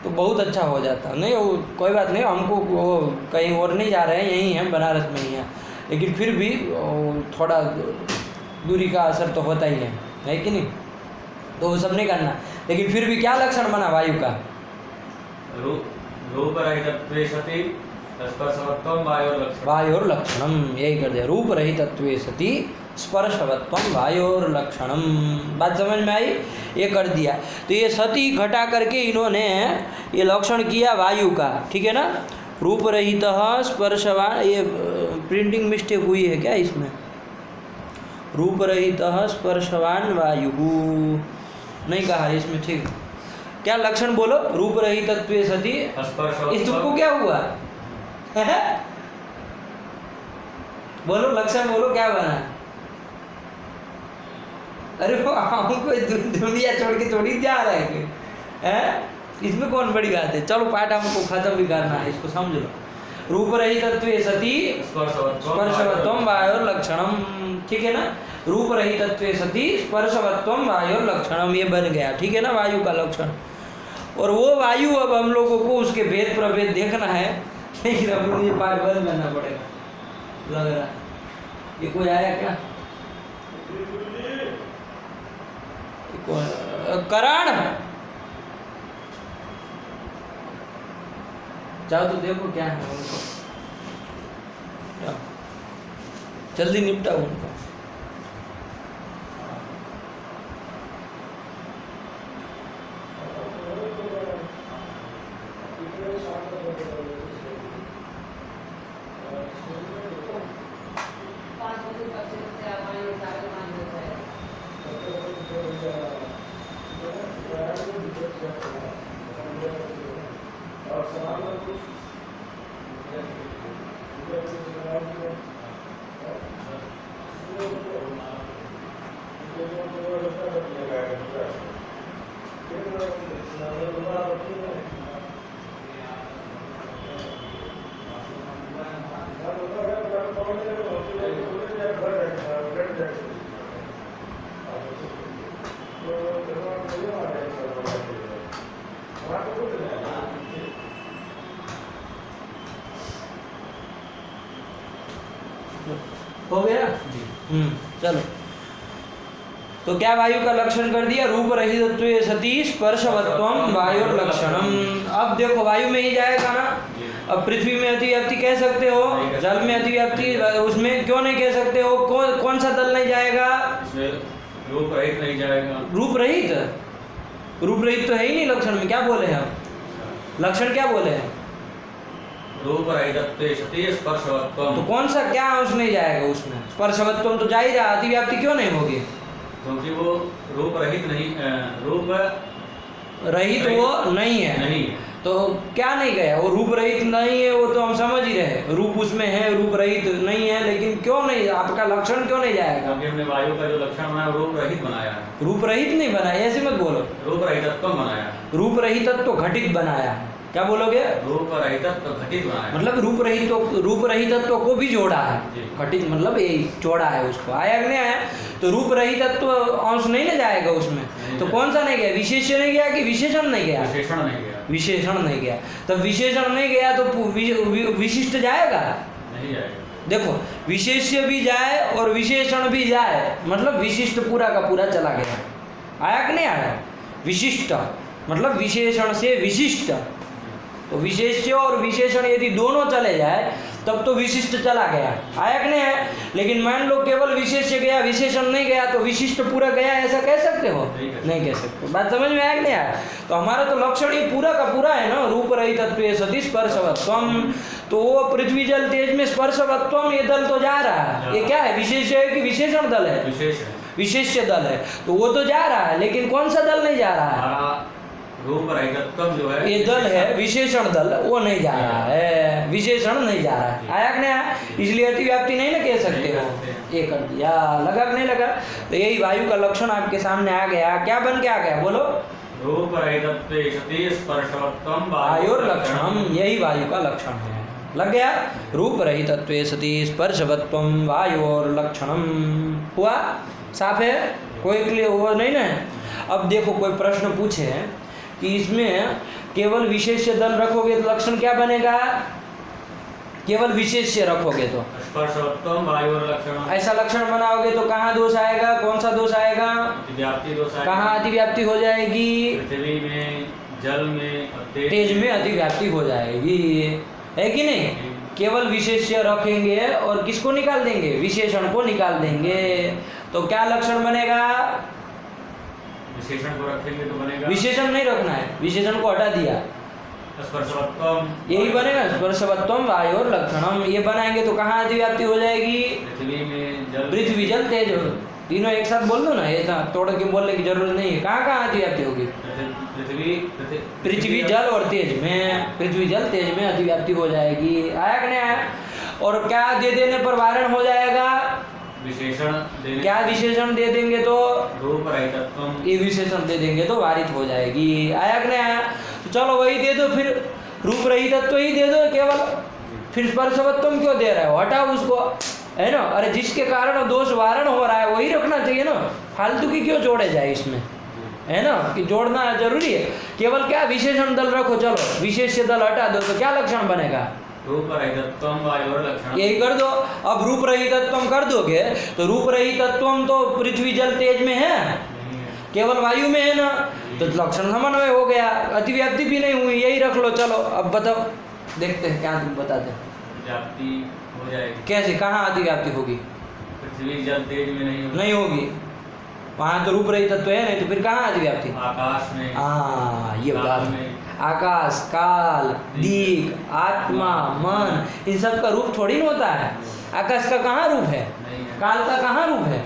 तो बहुत अच्छा हो जाता। नहीं वो कोई बात नहीं, हमको वो कहीं और नहीं जा रहे हैं, यहीं हैं, बनारस में ही हैं, लेकिन फिर भी थोड़ा दूरी का असर तो होता ही है कि नहीं? तो वो सब नहीं करना, लेकिन फिर भी क्या लक्षण बना वायु का? रूपरहितत्वे सति स्पर्शवत्वम वायोर लक्षणम। वायोर लक्षणम यही कर दिया। रूप रहितत्वे सति स्पर्शवत्वम वायोर लक्षणम। बात समझ में आई? ये कर दिया। तो ये सती घटा करके इन्होंने ये लक्षण किया वायु का, ठीक है ना? रूप रहित स्पर्शवान, ये प्रिंटिंग मिस्टेक हुई है क्या इसमें? रूप रहित स्पर्शवान वायु नहीं कहा इसमें, ठीक। क्या लक्षण बोलो? रूप रहितत्वे सति स्पर्शवत्वम। इस तुमको क्या हुआ? बोलो लक्षण बोलो, क्या बना? अरे वो हमको दुनिया छोड़ के थोड़ी जा रहा है, इसमें कौन बड़ी बात है? चलो पाठ हमको खत्म भी करना है, इसको समझ लो। रूप रहितत्वे सति स्पर्शवत्वम वायोर लक्षणम, ठीक है ना? रूप रहितत्वे सति स्पर्शवत्वम वायोर लक्षणम ये बन गया, ठीक है ना? वायु का लक्षण। और वो वायु अब हम लोगों को उसके भेद प्रभेद देखना है, लेकिन अब मुझे पाठ बंद करना पड़ेगा लग रहा है। ये कोई आया क्या? करण जाओ तो देखो क्या है उनको, जल्दी निपटाओ उनको। हो गया? चलो, तो क्या वायु का लक्षण कर दिया? रूप रहितत्वे सति स्पर्शवत्वम वायोर लक्षणम। अब देखो वायु में ही जाएगा ना। अब पृथ्वी में अतिव्याप्ति कह सकते हो, जल में अतिव्याप्ति, उसमें क्यों नहीं कह सकते हो? कौन सा दल नहीं जाएगा? रूप रहित नहीं जाएगा। रूप रहित? रूप रहित तो है ही नहीं लक्षण में। क्या बोले हम? लक्षण क्या बोले हैं? रूप रहितत्वे सति स्पर्शवत्वम। तो कौन सा क्या अंश नहीं जाएगा उसमें? स्पर्शवत्वम तो जा ही रहा, अतिव्याप्ति क्यों नहीं होगी? क्योंकि वो रूप रहित नहीं, रूप रहित वो नहीं है। नहीं है। तो क्या नहीं गया? वो रूप रहित नहीं है, वो तो हम समझ ही रहे, रूप उसमें है, रूप रहित नहीं है, लेकिन क्यों नहीं, आपका लक्षण क्यों नहीं जाएगा? क्योंकि हमने वायु का जो लक्षण बनाया रूप रहित बनाया है। रूप रहित नहीं बनाया, ऐसे मत बोलो। रूप रहितत्व बनाया। रूप रहितत्व तो घटित बनाया है। क्या बोलोगे? रूप रहितत्व घटित बनाया। मतलब रूप रहितत्व को भी जोड़ा है। जी। घटित मतलब यही जोड़ा है उसको, आया कि नहीं आया? तो रूप रहितत्व अंश नहीं ना जाएगा उसमें। तो कौन सा नहीं गया? विशेष्य नहीं गया कि विशेषण नहीं गया? विशेषण नहीं गया। विशेषण नहीं गया। तो विशेषण नहीं गया तो विशिष्ट जाएगा? नहीं जाएगा। देखो, विशेष्य भी जाए और विशेषण भी जाए, मतलब विशिष्ट पूरा का पूरा चला गया। आया कि नहीं आया? विशिष्ट मतलब विशेषण से विशिष्ट। तो विशेष्य और विशेषण यदि दोनों चले जाए तब तो विशिष्ट चला गया। आया कि नहीं है? लेकिन मान लो केवल विशेष्य गया, विशेषण नहीं गया, तो विशिष्ट पूरा गया, ऐसा कह सकते हो? नहीं कह सकते। बात समझ में आया कि नहीं आया? तो हमारा तो लक्षण ये पूरा का पूरा है ना, रूप रहितत्वे सति स्पर्शवत्वम। तो वो पृथ्वी जल तेज में स्पर्शवत्वम, ये दल तो जा रहा है। ये क्या है? विशेष्य है कि विशेषण दल है? विशेष है। विशेष्य दल है, तो वो तो जा रहा है, लेकिन कौन सा दल नहीं जा रहा है? हमारा रूप रहितत्व जो है ये दल है विशेषण दल, वो नहीं जा रहा है, विशेषण नहीं जा रहा है। आया कि नहीं आया? इसलिए अतिव्याप्ति नहीं ना कह सकते हो। ये कर दिया, लगा कि नहीं लगा? तो यही वायु का लक्षण आपके सामने आ गया। क्या बन के आ गया? बोलो। रूप रहितत्वे सति स्पर्शवत्वम वायुर लक्षणम, यही वायु का लक्षण है। लग गया? रूप रहितत्वे सति स्पर्शवत्वम वायोर लक्षणम। हुआ? साफ है? कोई क्लियर हुआ नहीं ना? अब देखो, कोई प्रश्न पूछे कि इसमें केवल विशेष्य दल रखोगे तो लक्षण क्या बनेगा? केवल विशेष्य रखोगे तो स्पर्शवत्वम वायुर लक्षणम। ऐसा लक्षण बनाओगे तो कहाँ दोष आएगा? कौन सा दोष आएगा? अतिव्याप्ति दोष आएगा। कहाँ अतिव्याप्ति हो जाएगी? पृथ्वी में, जल में, तेज में अतिव्याप्ति हो जाएगी, है कि नहीं? केवल विशेष्य रखेंगे और किसको निकाल देंगे? विशेषण को निकाल देंगे, तो क्या लक्षण बनेगा? विशेषण को रखेंगे तो बनेगा। विशेषण नहीं रखना है, विशेषण को हटा दिया, स्पर्शवत्वम यही बनेगा स्पर्शवत्वम वायोर लक्षणम। ये बनाएंगे तो कहाँ अतिव्याप्ति हो जाएगी? पृथ्वी में, जल, पृथ्वी जल तेज, तीनों एक साथ बोल दो ना, ऐसा तोड़ के बोलने की जरूरत नहीं है। कहाँ कहाँ अतिव्याप्ति होगी? पृथ्वी जल और तेज में, पृथ्वी जल तेज में अतिव्याप्ति हो जाएगी। आया कि नहीं आया? और क्या दे देने पर वारण हो जाएगा? विशेषण देने। क्या विशेषण दे देंगे तो? रूप रहितत्वम। ये विशेषण दे देंगे तो वारित हो जाएगी। आया कि नहीं आया? तो चलो वही दे दो फिर, रूप रहितत्व ही दे दो केवल। फिर स्पर्शवत्वम क्यों दे रहे हो? हटाओ उसको, है ना? अरे जिसके कारण दोष वारण हो रहा है वही रखना चाहिए ना, फालतू की क्यों जोड़े जाए इसमें, है ना? कि जोड़ना जरूरी है। केवल क्या विशेषण दल रखो, चलो विशेष्य दल हटा दो, तो क्या लक्षण बनेगा? रूप रहितत्वम वायुर लक्षणम। यही कर दो। अब रूप रहितत्वम कर दोगे तो रूप रहितत्वम तो पृथ्वी जल तेज में है, केवल वायु में है ना, तो लक्षण समन्वय हो गया, अतिव्याप्ति भी नहीं हुई, यही रख लो। चलो अब बताओ, देखते हैं क्या तुम बताते हैं। व्याप्ति हो जाएगी कैसे? कहाँ अतिव्याप्ति होगी? पृथ्वी जल तेज में नहीं होगी। नहीं होगी, वहाँ तो रूप रहितत्व है नहीं, तो फिर कहाँ अतिव्याप्ति? आकाश में। हाँ, ये काल बात। में। आकाश, काल, दिक, आत्मा, मन, इन सब का रूप थोड़ी ना होता है। आकाश का कहाँ रूप है? नहीं है। काल का कहाँ रूप है?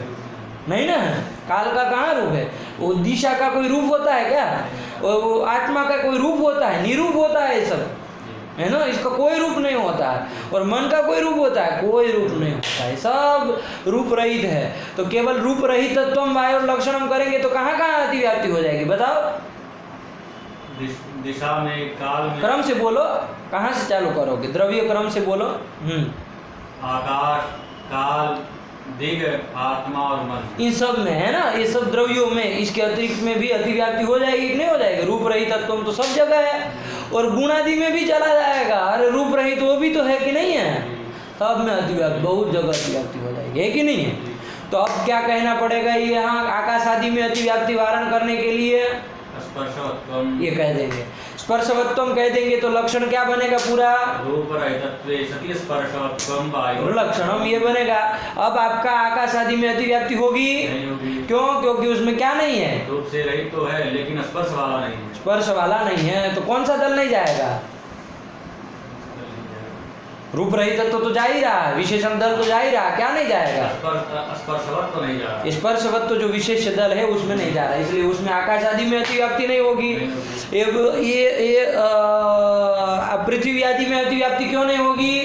नहीं ना, काल का कहाँ रूप है? वो दिशा का कोई रूप होता है क्या? वो आत्मा का कोई रूप होता है? निरूप होता है ये सब, है ना? इसका कोई रूप नहीं होता है। और मन का कोई रूप होता है? कोई रूप नहीं होता है, सब रूप रहित है। तो केवल रूप रहितत्वम वायोर लक्षणम करेंगे तो कहाँ कहाँ अतिव्याप्ति हो जाएगी? बताओ। दिशा में, काल में। क्रम से बोलो, कहाँ से चालू करोगे? द्रव्य क्रम से बोलो। आकाश, काल, दिग, आत्मा और मन, इन सब में है ना, ये सब द्रव्यों में, इसके अतिरिक्त में भी अतिव्याप्ति हो जाएगी कि नहीं हो जाएगी? रूप रहित तत्व तो सब जगह है, और गुणादि में भी चला जाएगा। अरे रूप रहित वो भी तो है कि नहीं है? सब में अतिव्याप्ति, बहुत जगह अतिव्याप्ति हो जाएगी, है कि नहीं है? तो अब क्या कहना पड़ेगा? यहाँ आकाश आदि में अतिव्याप्ति वारण करने के लिए स्पर्शवत्वम ये कह देंगे, स्पर्शवत्वम कह देंगे तो लक्षण क्या बनेगा? पूरा रूप रहितत्वे सति स्पर्शवत्वम वायु लक्षणम ये बनेगा। अब आपका आकाश आदि में अतिव्याप्ति होगी? नहीं होगी। क्यों? क्योंकि उसमें क्या नहीं है? रूप से रहित तो है लेकिन स्पर्श वाला नहीं है। स्पर्श वाला नहीं है, तो कौन सा दल नहीं जाएगा? रूप रहित तत्व तो जा ही रहा है, विशेषण दल तो जा ही रहा है, क्या नहीं जाएगा? स्पर्शवत तो नहीं जा रहा। स्पर्शवत तो जो विशेष दल है उसमें नहीं जा रहा, इसलिए उसमें आकाश आदि में अतिव्याप्ति नहीं होगी। ये पृथ्वी आदि में अतिव्याप्ति क्यों नहीं होगी?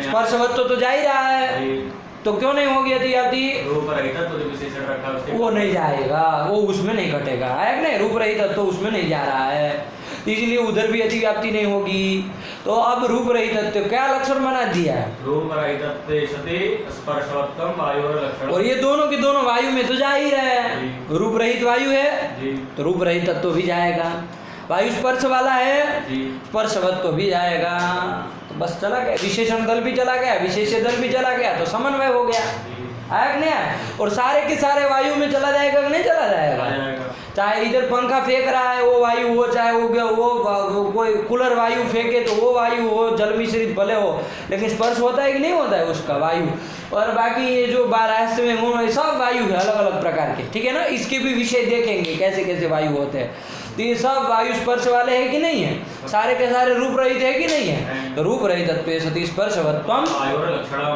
स्पर्शवत तो जा ही रहा है, तो क्यों नहीं होगी अतिव्याप्ति? रूप रहित तो जो विशेषण रखा है उसके वो नहीं जाएगा, वो उसमें नहीं घटेगा, है कि नहीं? रूप रहित तो उसमें नहीं जा रहा है, इसलिए उधर भी अतिव्याप्ति नहीं होगी। तो अब रूप रहित तत्व क्या लक्षण बना दिया है? रूप रहित सति स्पर्शवत्तम वायु और लक्षण। और ये दोनों के दोनों वायु में तो जा ही रहे हैं। रूप रहित वायु है तो रूप रहित तत्व भी जाएगा, वायु स्पर्श वाला है स्पर्शवत्व भी जाएगा। तो बस चला गया, विशेषण दल भी चला गया, विशेष दल भी चला गया, तो समन्वय हो गया, आया कि नहीं आया? और सारे के सारे वायु में चला जाएगा कि नहीं चला जाएगा? चाहे इधर पंखा फेंक रहा है वो वायु हो, चाहे वो कोई कूलर वायु फेंके तो वो वायु हो, जल मिश्रित भले हो, लेकिन स्पर्श होता है कि नहीं होता है उसका वायु। और बाकी ये जो बारास्त में हो सब वायु है अलग अलग प्रकार के, ठीक है ना? इसके भी विषय देखेंगे कैसे कैसे वायु होते हैं। तो ये सब वायु स्पर्श वाले हैं कि नहीं है? सारे के सारे रूप रहित है कि नहीं है? तो रूप रहित सती स्पर्शवत्वम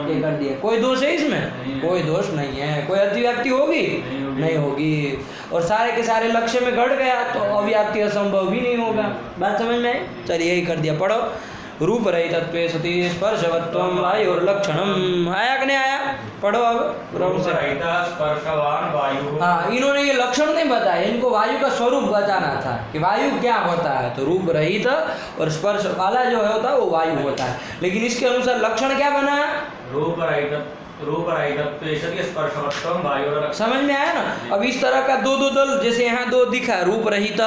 ये कर दिया। कोई दोष है इसमें? कोई दोष नहीं है। कोई अतिव्याप्ति होगी? नहीं होगी। और सारे के सारे लक्ष्य में घट गया तो अव्याप्ति असंभव भी नहीं होगा। बात समझ में आई? चलिए यही कर दिया, पढ़ो। रूप रहित सती स्पर्शवत्वम वायु और लक्षणम। आया कि नहीं आया? पढ़ो अब। स्पर्शवान वायु। हाँ, इन्होंने ये लक्षण नहीं बताया, इनको वायु का स्वरूप बताना था कि वायु क्या होता है। तो रूप रहित और स्पर्श वाला जो होता है वो वायु होता है, लेकिन इसके अनुसार लक्षण क्या बना? रूप रहित स्पर्शवत्तम वायु और लक्षण। समझ में आया ना? अब इस तरह का दो दल, जैसे यहाँ दो दिखा, रूप रहित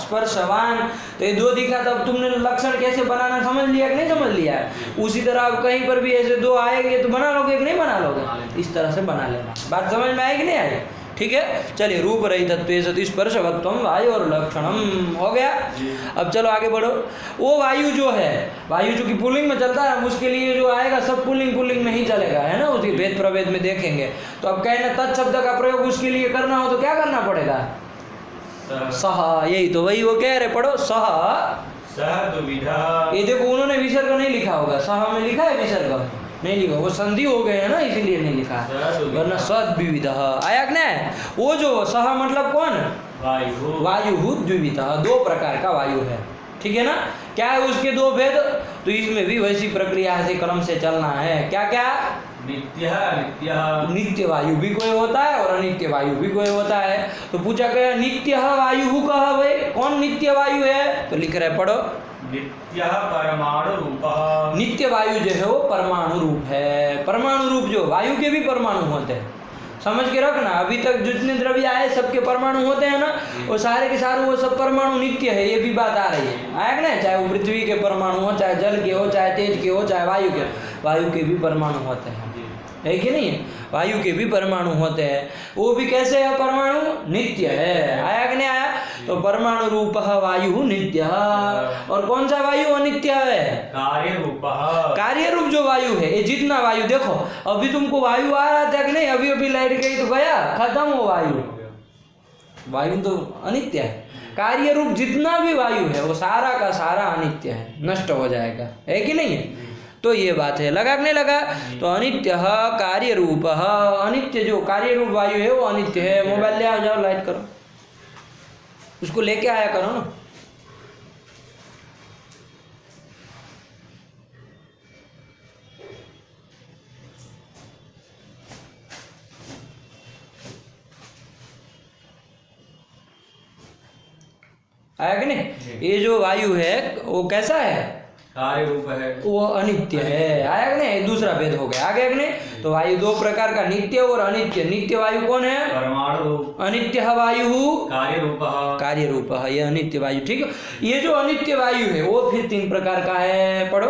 स्पर्शवान, तो ये दो दिखा, तब तुमने लक्षण कैसे बनाना समझ लिया कि नहीं समझ लिया? उसी तरह अब कहीं पर भी ऐसे दो आएंगे तो बना लोगे कि नहीं बना लोगे? इस तरह से बना लेना। बात समझ में आएगी नहीं आई? ठीक है, चलिए। रूप रहित सती स्पर्शवत्वम वायु और लक्षणम हो गया। अब चलो आगे बढ़ो। वो वायु जो है, वायु जो कि पुल्लिंग में चलता है, उसके लिए जो आएगा सब पुल्लिंग में ही चलेगा, है ना? उसकी भेद प्रभेद में देखेंगे। तो अब कहना तत्शब्द का प्रयोग उसके लिए करना हो तो क्या करना पड़ेगा? सह। यही तो वही वो कह रहे, पढ़ो। सह दुविधा। ये देखो उन्होंने विसर्ग नहीं लिखा होगा, सह में लिखा है विसर्ग नहीं लिखा, वो संधि हो गए हैं ना, इसीलिए नहीं लिखा, वरना सद्विविध आया कि नहीं? वो जो सह मतलब कौन? वायु द्विविध, दो प्रकार का वायु है, ठीक है ना? क्या है उसके दो भेद? तो इसमें भी वैसी प्रक्रिया से क्रम से चलना है। क्या क्या? नित्य वायु भी कोई होता है और अनित्य वायु भी कोई होता है। तो पूछा गया नित्य वायु कहा भाई, कौन नित्य वायु है? तो लिख रहे, पढ़ो। नित्य परमाणु रूप। नित्य वायु जो है वो परमाणु रूप है। परमाणु रूप जो वायु के भी परमाणु होते हैं, समझ के रखना। अभी तक जितने द्रव्य आए सबके परमाणु होते हैं ना, वो सारे के सारे वो सब परमाणु नित्य है, ये भी बात आ रही है, आया ना? चाहे वो पृथ्वी के परमाणु हो, चाहे जल के हो, चाहे तेज के हो, चाहे वायु के भी परमाणु होते हैं, है कि नहीं? वायु के भी परमाणु होते हैं, वो भी कैसे है? परमाणु नित्य है, आया कि नहीं आया? तो परमाणु रूप वायु नित्य। और कौन सा वायु अनित्य है? कार्य रूप जो वायु है, ये जितना वायु देखो, अभी तुमको वायु आ रहा था कि नहीं? अभी अभी लाइट गई तो गया, खत्म हो वायु तो अनित्य है। कार्य रूप जितना भी वायु है वो सारा का सारा अनित्य है, नष्ट हो जाएगा, है कि नहीं है? तो ये बात है, लगा कि नहीं लगा? तो अनित्य कार्य रूप, अनित्य जो कार्य रूप वायु है वो अनित्य है। मोबाइल ले आओ, जाओ लाइट करो, उसको लेके आया करो ना। आया कि नहीं? ये जो वायु है वो कैसा है? कार्य रूप है, वो अनित्य है, आया कि नहीं? दूसरा भेद हो गया, आगे कि नहीं? तो वायु दो प्रकार का, नित्य और अनित्य। नित्य वायु कौन है? परमाणु रूप। अनित्य वायु कार्य रूप ये अनित्य वायु, ठीक है? ये जो अनित्य वायु है वो फिर तीन प्रकार का है, पढ़ो।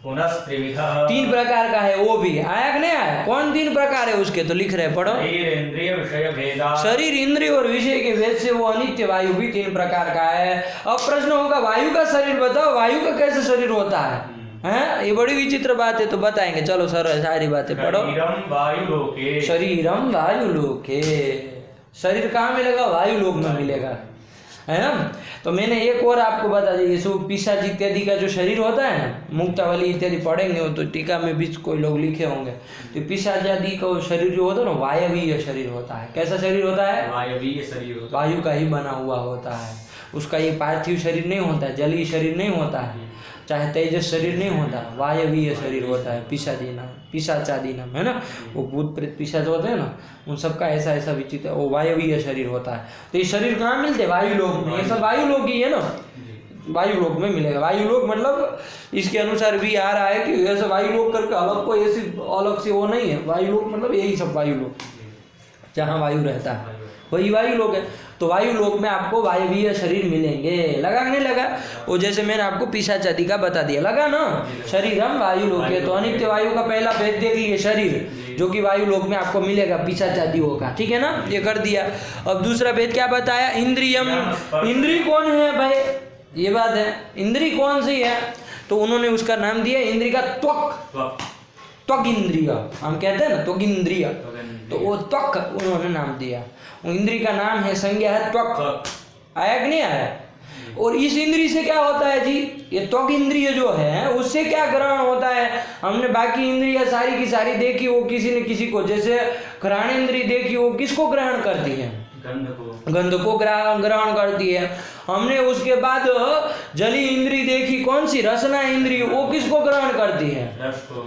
तीन प्रकार का है वो भी, आया कि नहीं आया? कौन तीन प्रकार है उसके? तो लिख रहे, पढ़ो। शरीर इंद्रिय और विषय के भेद से वो अनित्य वायु भी तीन प्रकार का है। अब प्रश्न होगा वायु का शरीर बताओ, वायु का कैसे शरीर होता है? हैं? ये बड़ी विचित्र बात है, तो बताएंगे, चलो सर सारी बातें पढ़ो। शरीरम वायु लोके, शरीर कहाँ मिलेगा? वायु लोक में मिलेगा। है ना। तो मैंने एक और आपको बता दिया, जैसे पिशाच इत्यादि का जो शरीर होता है ना, मुक्तावली इत्यादि पढ़ेंगे हो तो टीका में भी कोई लोग लिखे होंगे, तो पिशाच आदि का शरीर जो होता है ना, वायवीय शरीर होता है। कैसा शरीर होता है? वायवीय शरीर होता वायु का ही बना हुआ होता है। उसका ये पार्थिव शरीर नहीं होता है, जलीय शरीर नहीं होता है, चाहे तेजस शरीर नहीं होता, वायवीय शरीर होता है। पिशाचादि नाम है ना, वो भूत प्रेत पिशाच होते हैं ना, उन सबका ऐसा ऐसा विचित्र वो वायवीय शरीर होता है। तो ये शरीर कहाँ मिलते हैं? वायु लोक में। ये सब वायु लोक ही है ना, वायु लोक में मिलेगा। वायु लोक मतलब इसके अनुसार भी आ रहा है कि ऐसा वायु लोक करके अलग कोई ऐसी अलग से वो नहीं है। वायु लोक मतलब यही सब वायु लोक जहाँ वायु रहता है वही वायु लोक है। तो वायु लोक में आपको वायवीय शरीर मिलेंगे। लगा नहीं लगा? वो जैसे मैंने आपको पिशाच आदि का बता दिया, लगा ना? शरीर हम वायु लोक है। तो अनित्य वायु का पहला भेद देख लिए, शरीर जो कि वायु लोक में आपको मिलेगा पिशाच आदियों का, ठीक है ना, ये कर दिया। अब दूसरा भेद क्या बताया? इंद्रियम। इंद्री कौन है भाई? ये बात है, इंद्री कौन सी है? तो उन्होंने उसका नाम दिया इंद्री का त्वक। त्वक इंद्रिय हम कहते हैं ना, त्वक इंद्रिय, तो वो त्वक उन्होंने नाम दिया। इंद्री का नाम है, संज्ञा है त्वक। आया कि नहीं आया? और इस इंद्री से क्या होता है जी? ये त्वक इंद्रिय जो है उससे क्या ग्रहण होता है? हमने बाकी इंद्रियां सारी की सारी देखी, वो किसी न किसी को, जैसे घ्राण इंद्री देखी, वो किसको ग्रहण करती है? गंध को ग्रहण करती है। हमने उसके बाद जली इंद्री देखी, कौन सी? रसना इंद्री, वो किसको ग्रहण करती है?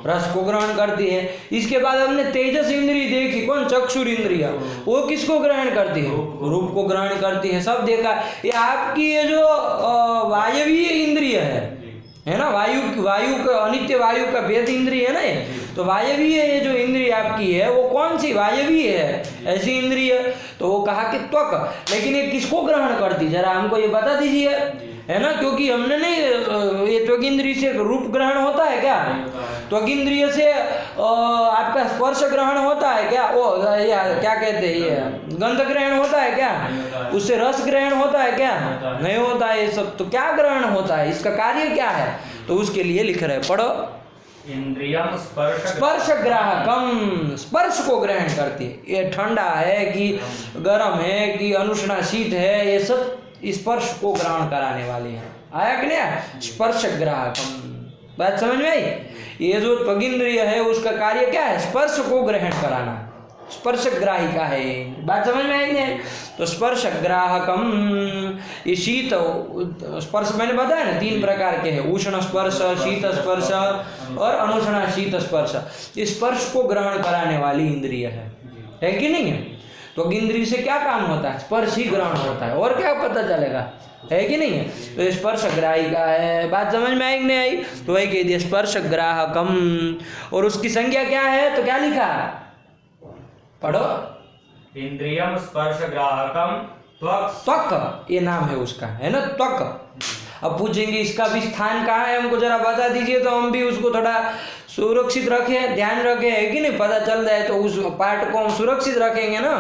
रस को ग्रहण करती है। इसके बाद हमने तेजस इंद्री देखी, कौन? चक्षुर इंद्रिया, वो किसको ग्रहण करती है? रूप को ग्रहण करती है। सब देखा। ये आपकी ये जो वायवीय इंद्रिय है ना, वायु का अनित्य वायु का भेद इंद्रिय है ना ये, तो वायवीय ये जो इंद्रिय आपकी है वो कौन सी? वायवीय है, ऐसी इंद्रिय। तो वो कहा कि त्वक, लेकिन ये किसको ग्रहण करती, जरा हमको ये बता दीजिए, है ना, क्योंकि हमने नहीं, ये त्वक इंद्रिय से रूप ग्रहण होता है क्या? त्वक इंद्रिय से आपका स्पर्श ग्रहण होता है क्या? वो क्या कहते हैं, ये गंध ग्रहण होता है क्या? उससे रस ग्रहण होता है क्या? नहीं होता है ये सब। तो क्या ग्रहण होता है, इसका कार्य क्या है? तो उसके लिए लिख रहे, पढ़ो। इंद्रियम स्पर्श ग्राहकम, स्पर्श को ग्रहण करती है। ये ठंडा है कि गर्म है कि अनुष्णा शीत है, ये सब स्पर्श को ग्रहण कराने वाली है। आया कि नहीं? स्पर्श ग्राहकम, बात समझ में आई? ये जो त्वगिंद्रिय है उसका कार्य क्या है? स्पर्श को ग्रहण कराना, स्पर्श ग्राहिका है। बात समझ में आई नहीं? तो स्पर्श ग्राहकम, ये शीत स्पर्श मैंने बताया ना, 3 प्रकार के हैं, उष्ण स्पर्श, शीत स्पर्श और अनुष्ण शीत स्पर्श। इस स्पर्श को ग्रहण कराने वाली इंद्रिय है कि नहीं है? तो इंद्रिय से क्या काम होता है? स्पर्श ही ग्रहण होता है, और क्या पता चलेगा, है कि नहीं है? तो स्पर्श ग्राहिका है। बात समझ में आई कि नहीं आई? तो वही कह दिया, स्पर्श ग्राहकम। और उसकी संज्ञा क्या है? तो क्या लिखा, पढ़ो। इंद्रियम स्पर्श ग्राहकम त्वक, ये नाम है उसका, है ना, त्वक। अब पूछेंगे इसका भी स्थान कहाँ है, हमको जरा बता दीजिए, तो हम भी उसको थोड़ा सुरक्षित रखें, ध्यान रखें, है कि नहीं? पता चल जाए तो उस पार्ट को हम सुरक्षित रखेंगे ना।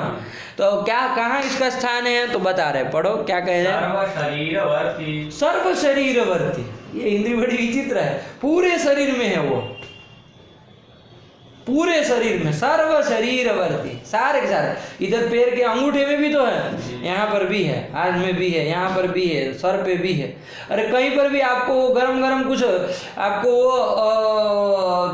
तो क्या, कहाँ इसका स्थान है? तो बता रहे, पढ़ो, क्या कह रहे हैं? सर्व शरीरवर्ती। ये इंद्रिय बड़ी विचित्र है, पूरे शरीर में है वो, पूरे शरीर में, सर्व शरीरवर्ती, सारे के सारे। इधर पैर के अंगूठे में भी तो है, यहाँ पर भी है, हाथ में भी है, यहाँ पर भी है, सर पे भी है। अरे कहीं पर भी आपको गरम गरम कुछ आपको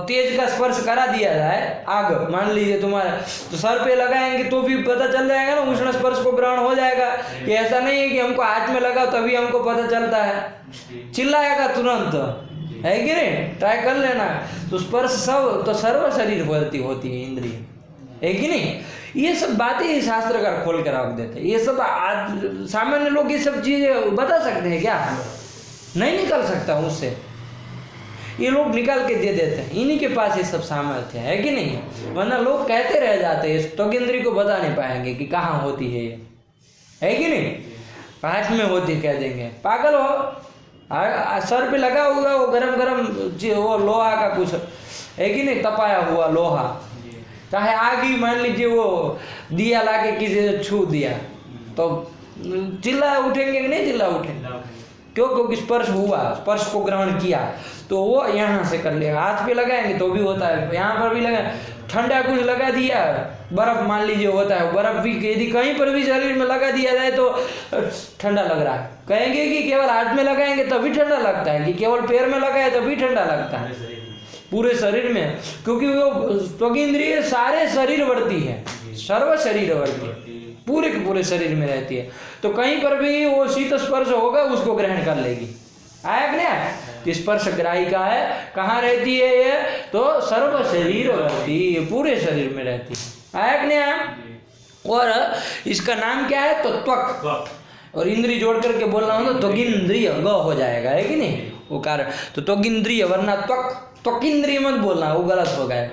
तेज का स्पर्श करा दिया जाए, आग मान लीजिए तुम्हारा, तो सर पे लगाएंगे तो भी पता चल जाएगा ना, उष्ण स्पर्श को ग्रहण हो जाएगा। ये ऐसा नहीं है कि हमको हाथ में लगा तभी हमको पता चलता है, चिल्लाएगा तुरंत, है कि नहीं? ट्राई कर लेना। तो स्पर्श सब, तो सर्व शरीर वर्ती होती है इंद्रिय, है कि नहीं? ये सब बातें शास्त्रकार खोल कर रख देते हैं। ये सब आज सामान्य लोग ये सब चीजें बता सकते हैं क्या? नहीं निकल सकता उससे, ये लोग निकाल के दे देते हैं, इन्हीं के पास ये सब सामर्थ्य है कि नहीं? वरना लोग कहते रह जाते हैं, त्वक इंद्रिय को बता नहीं पाएंगे कि कहाँ होती है ये, है कि नहीं? हाथ में होती कह देंगे, पागल हो। सर पे लगा हुआ वो गरम गरम वो लोहा का कुछ, है कि नहीं, तपाया हुआ लोहा, चाहे आग ही मान लीजिए वो दिया लाके किसी से छू दिया तो चिल्ला उठेंगे कि नहीं चिल्ला उठेंगे? क्यों? क्योंकि स्पर्श हुआ, स्पर्श को ग्रहण किया, तो वो यहाँ से कर लेगा। हाथ पे लगाएंगे तो भी होता है, यहाँ पर भी लगा, ठंडा कुछ लगा दिया, बर्फ मान लीजिए होता है, बर्फ भी यदि कहीं पर भी शरीर में लगा दिया जाए तो ठंडा लग रहा है, कहेंगे कि केवल हाथ में लगाएंगे तभी ठंडा लगता है, कि केवल पैर में लगाए तभी ठंडा लगता है? पूरे शरीर में, क्योंकि वो त्वक इंद्रिय सारे शरीर वर्ती है, सर्व शरीर वर्ती, पूरे के पूरे शरीर में रहती है। तो कहीं पर भी वो शीत स्पर्श होगा उसको ग्रहण कर लेगी। आया कि नहीं? स्पर्श ग्राहिका है, कहाँ रहती है ये? तो सर्व शरीर रहती, पूरे शरीर में रहती है। आया कि नहीं? और इसका नाम क्या है? तो त्वक, और इंद्रिय जोड़ करके बोलना हो तो त्वगिंद्रिय ग हो जाएगा, है कि नहीं? वो कारण तो त्वगिंद्रिय, वरना त्वक इंद्रिय मत बोलना, वो गलत हो गया,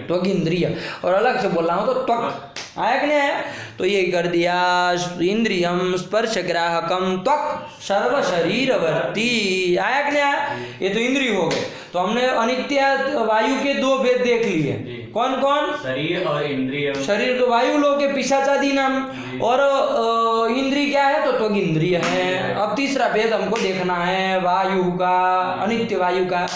त्वक इंद्रिय, और अलग से बोलना हो तो त्वक। आया कि नहीं आया? तो ये कर दिया, इंद्रियम स्पर्श ग्राहकम त्वक सर्व शरीरवर्ती। आया कि नहीं आया? ये तो इंद्रिय हो गए। तो हमने अनित्य वायु के दो भेद देख लिए, कौन कौन? शरीर और इंद्रिय। शरीर तो वायु लोग के पिशाचादी नाम, और इंद्रिय क्या है? तो त्वक इंद्रिय है। अब तीसरा भेद हमको देखना है वायु का, अनित्य वायु का।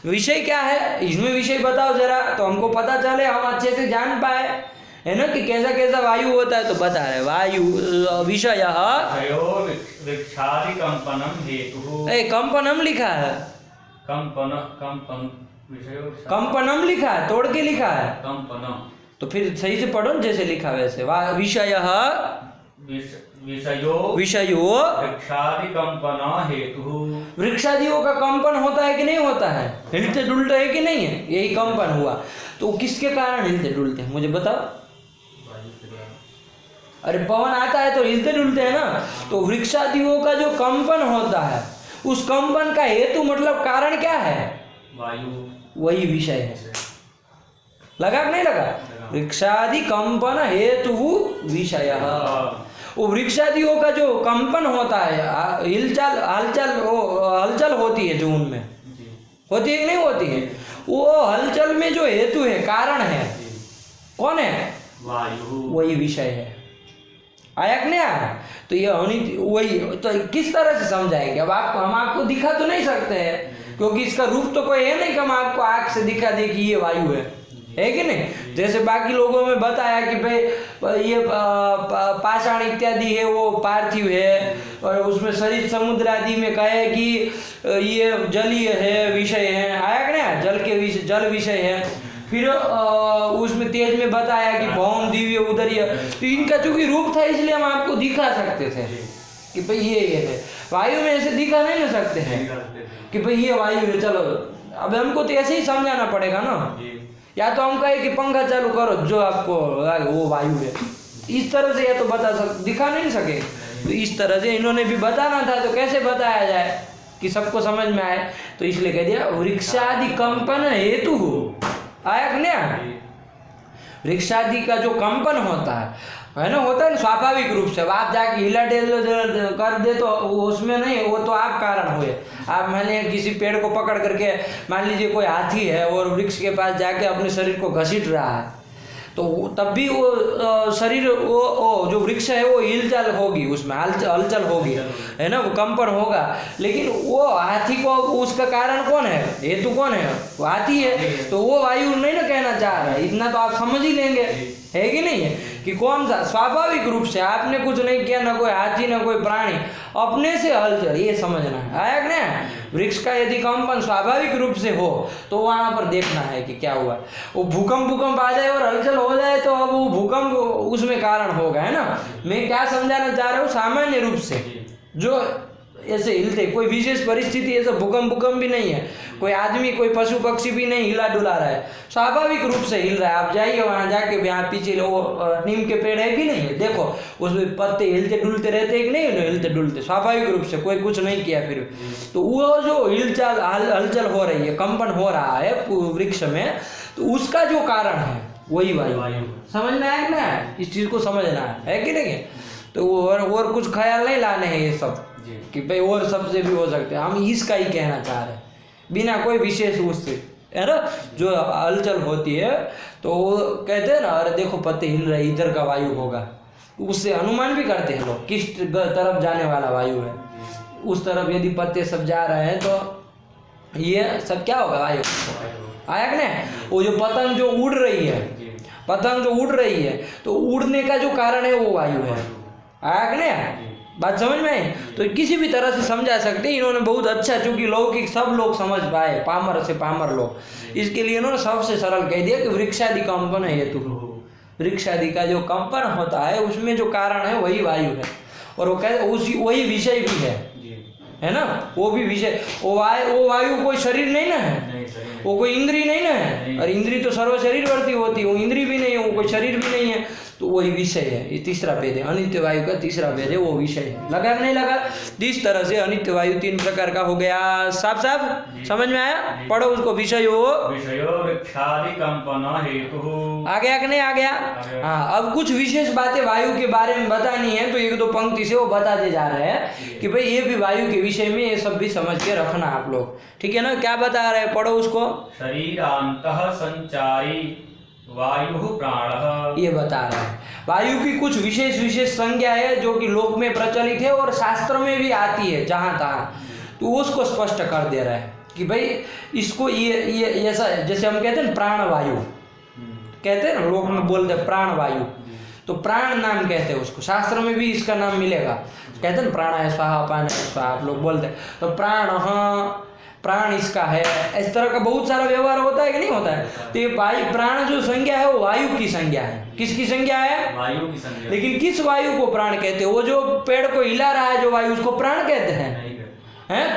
विषय क्या है इसमें? विषय बताओ जरा, तो हमको पता चले, हम अच्छे से जान पाए, है ना, कि कैसा कैसा वायु होता है। तो बता रहे वायु विषय कंपनम लिखा है, कंपनम लिखा है, तोड़ के लिखा है कंपनम। तो फिर सही से पढ़ो जैसे लिखा वैसे। विषय विषयो वृक्षादियों का कंपन होता है कि नहीं होता है? हिलते डुलते है कि नहीं है? यही कंपन हुआ। तो किसके कारण हिलते डुलते हैं मुझे बताओ? अरे पवन आता है तो हिलते डुलते हैं ना। तो वृक्षादियों का जो कंपन होता है, उस कंपन का हेतु मतलब कारण क्या है? वायु, वही विषय है। लगा कि नहीं लगा? वृक्षादि कंपन हेतु विषय। वो वृक्षादियों का जो कंपन होता है, हलचल होती है जो उनमें होती है कि नहीं होती है, वो हलचल में जो हेतु है, कारण है, कौन है? वायु, वही विषय है। आया कि नहीं आया? तो ये वही, तो किस तरह से समझाएंगे? अब हम आपको दिखा तो नहीं सकते हैं, क्योंकि इसका रूप तो कोई है नहीं कि हम आपको आँख से दिखा दे कि ये वायु है कि नहीं? जैसे बाकी लोगों में बताया कि भाई ये पाषाण इत्यादि है वो पार्थिव है, और उसमें शरीर समुद्र आदि में कहे कि ये जलीय है, विषय है। आया कि नहीं? जल के विषय, जल विषय है। फिर उसमें तेज में बताया कि भौम दिव्य उदर्य। तो इनका चूंकि रूप था इसलिए हम आपको दिखा सकते थे कि भाई ये है। वायु में ऐसे दिखा नहीं ना सकते हैं कि भाई ये वायु है। चलो अब हमको तो ऐसे ही समझाना पड़ेगा ना, या तो हम कहे कि पंखा चालू करो, जो आपको वो वायु है, इस तरह से या तो दिखा नहीं सके। तो इस तरह से इन्होंने भी बताना था, तो कैसे बताया जाए कि सबको समझ में आए? तो इसलिए कह दिया वृक्षादि कंपन हेतु हो। आया कि नहीं? वृक्षादि का जो कंपन होता है ना, होता है ना स्वाभाविक रूप से। अब आप जाके हिला डेल कर दे तो उसमें नहीं, वो तो आप कारण हुए। आप मान लीजिए किसी पेड़ को पकड़ करके, मान लीजिए कोई हाथी है और वृक्ष के पास जाके अपने शरीर को घसीट रहा है, तो तब भी वो शरीर वो जो वृक्ष है वो हिलचाल होगी, उसमें हलचल होगी, है ना, वो कंपन होगा। लेकिन वो हाथी को, उसका कारण कौन है? हेतु कौन है? वो हाथी है। तो वो वायु नहीं ना कहना चाह रहा है, इतना तो आप समझ ही लेंगे, है कि नहीं है? कि कौन सा स्वाभाविक रूप से, आपने कुछ नहीं किया, ना कोई हाथी ना कोई प्राणी, अपने से हलचल, ये समझना है। आया कि नहीं? वृक्ष का यदि कंपन स्वाभाविक रूप से हो तो वहां पर देखना है कि क्या हुआ। वो भूकंप आ जाए और हलचल हो जाए तो अब वो भूकंप उसमें कारण होगा, है ना। मैं क्या समझाना चाह रहा हूँ, सामान्य रूप से जो ऐसे हिलते, कोई विशेष परिस्थिति, ऐसा भूकंप भी नहीं है, कोई आदमी कोई पशु पक्षी भी नहीं हिला डुला रहा है, स्वाभाविक रूप से हिल रहा है। आप जाइए वहाँ जाके, यहाँ पीछे वो नीम के पेड़ है कि नहीं है, देखो उसमें पत्ते हिलते डुलते रहते हैं कि नहीं, हिलते डुलते स्वाभाविक रूप से, कोई कुछ नहीं किया फिर। तो वो जो हलचल हो रही है, कंपन हो रहा है वृक्ष में, तो उसका जो कारण है वही वायु। समझना है ना, इस चीज को समझना है कि नहीं? तो और कुछ ख्याल नहीं लाने हैं ये सब कि भाई और सबसे भी हो सकते हैं, हम इसका ही कहना चाह रहे हैं बिना कोई विशेष उससे, है ना। जो हलचल होती है तो वो कहते हैं ना, अरे देखो पत्ते हिल रहे, इधर का वायु होगा, उससे अनुमान भी करते हैं लोग किस तरफ जाने वाला वायु है। उस तरफ यदि पत्ते सब जा रहे हैं तो ये सब क्या होगा? वायु। आया कि नहीं? वो जो पतंग जो उड़ रही है पतंग जो उड़ रही है तो उड़ने का जो कारण है वो वायु है। आया कि नहीं? बात समझ में आई? तो किसी भी तरह से समझा सकते हैं। इन्होंने बहुत अच्छा, चूंकि लौकिक सब लोग समझ पाए, पामर से पामर लोग, इसके लिए इन्होंने सबसे सरल कह दिया कि वृक्षादि कंपन है हेतु। वृक्षादि का जो कंपन होता है उसमें जो कारण है वही वायु है, और वो कह उसी वही विषय भी है ना, वो भी विषय। वो वायु कोई शरीर नहीं ना है, वो कोई इंद्री नहीं ना है, और इंद्री तो सर्व शरीरवर्ती होती है, वो इंद्री भी नहीं है, वो कोई शरीर भी नहीं है, तो वही विषय है। ये तीसरा भेद है, अनित्य वायु का तीसरा भेद है, वो विषय है। लगा नहीं लगा? इस तरह से अनित्य वायु 3 प्रकार का हो गया। साफ साफ समझ में आया? पढ़ो उसको। विषयो वृक्षादि कंपन हेतु। आ गया कि नहीं आ गया? हाँ, अब कुछ विशेष बातें वायु के बारे में बतानी है, तो 1-2 पंक्ति से वो बताते जा रहे हैं कि भाई ये भी वायु के विषय में, ये सब भी समझ के रखना आप लोग, ठीक है ना? क्या बता रहे हैं, पढ़ो उसको। शरीरांतः संचारी वायु प्राण, ये बता रहा है वायु की कुछ विशेष संज्ञा है जो कि लोक में प्रचलित है और शास्त्र में भी आती है जहाँ तहाँ, तो उसको स्पष्ट कर दे रहा है कि भाई इसको ये ऐसा, जैसे हम कहते हैं प्राण वायु कहते हैं ना, लोक में बोलते हैं प्राण वायु, तो प्राण नाम कहते हैं उसको, शास्त्र में भी इसका नाम मिलेगा। कहते हैं प्राणाय स्वाहा अपानाय स्वाहा, आप लोग बोलते हैं, तो प्राण इसका है। इस तरह का बहुत सारा व्यवहार होता है कि नहीं होता है? तो ये प्राण जो संज्ञा है वो वायु की संज्ञा है। किसकी संज्ञा है? वायु की संज्ञा। लेकिन किस वायु को प्राण कहते हैं? वो जो पेड़ को हिला रहा है जो वायु, उसको प्राण कहते हैं?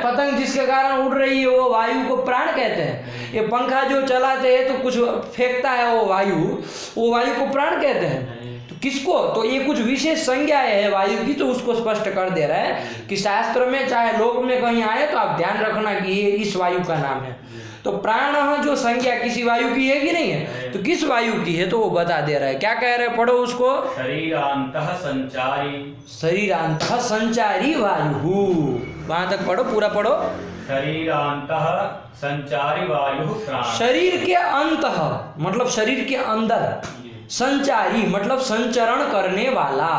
पतंग जिसके कारण उड़ रही है वो वायु को प्राण कहते हैं। ये पंखा जो चलाते हैं तो कुछ फेंकता है वो वायु को प्राण कहते हैं। तो किसको? तो ये कुछ विशेष संज्ञा है वायु की, तो उसको स्पष्ट कर दे रहा है कि शास्त्र में चाहे लोक में कहीं आए तो आप ध्यान रखना कि ये इस वायु का नाम है। तो प्राण जो संज्ञा किसी वायु की है कि नहीं है? तो किस वायु की है तो वो बता दे रहा है। क्या कह रहे हैं, पढ़ो उसको। शरीरांतः संचारी वायु, वहां तक पढ़ो, पूरा पढ़ो। शरीरांतः संचारी वायु प्राण। शरीर के अंतः मतलब शरीर के अंदर, संचारी मतलब संचरण करने वाला।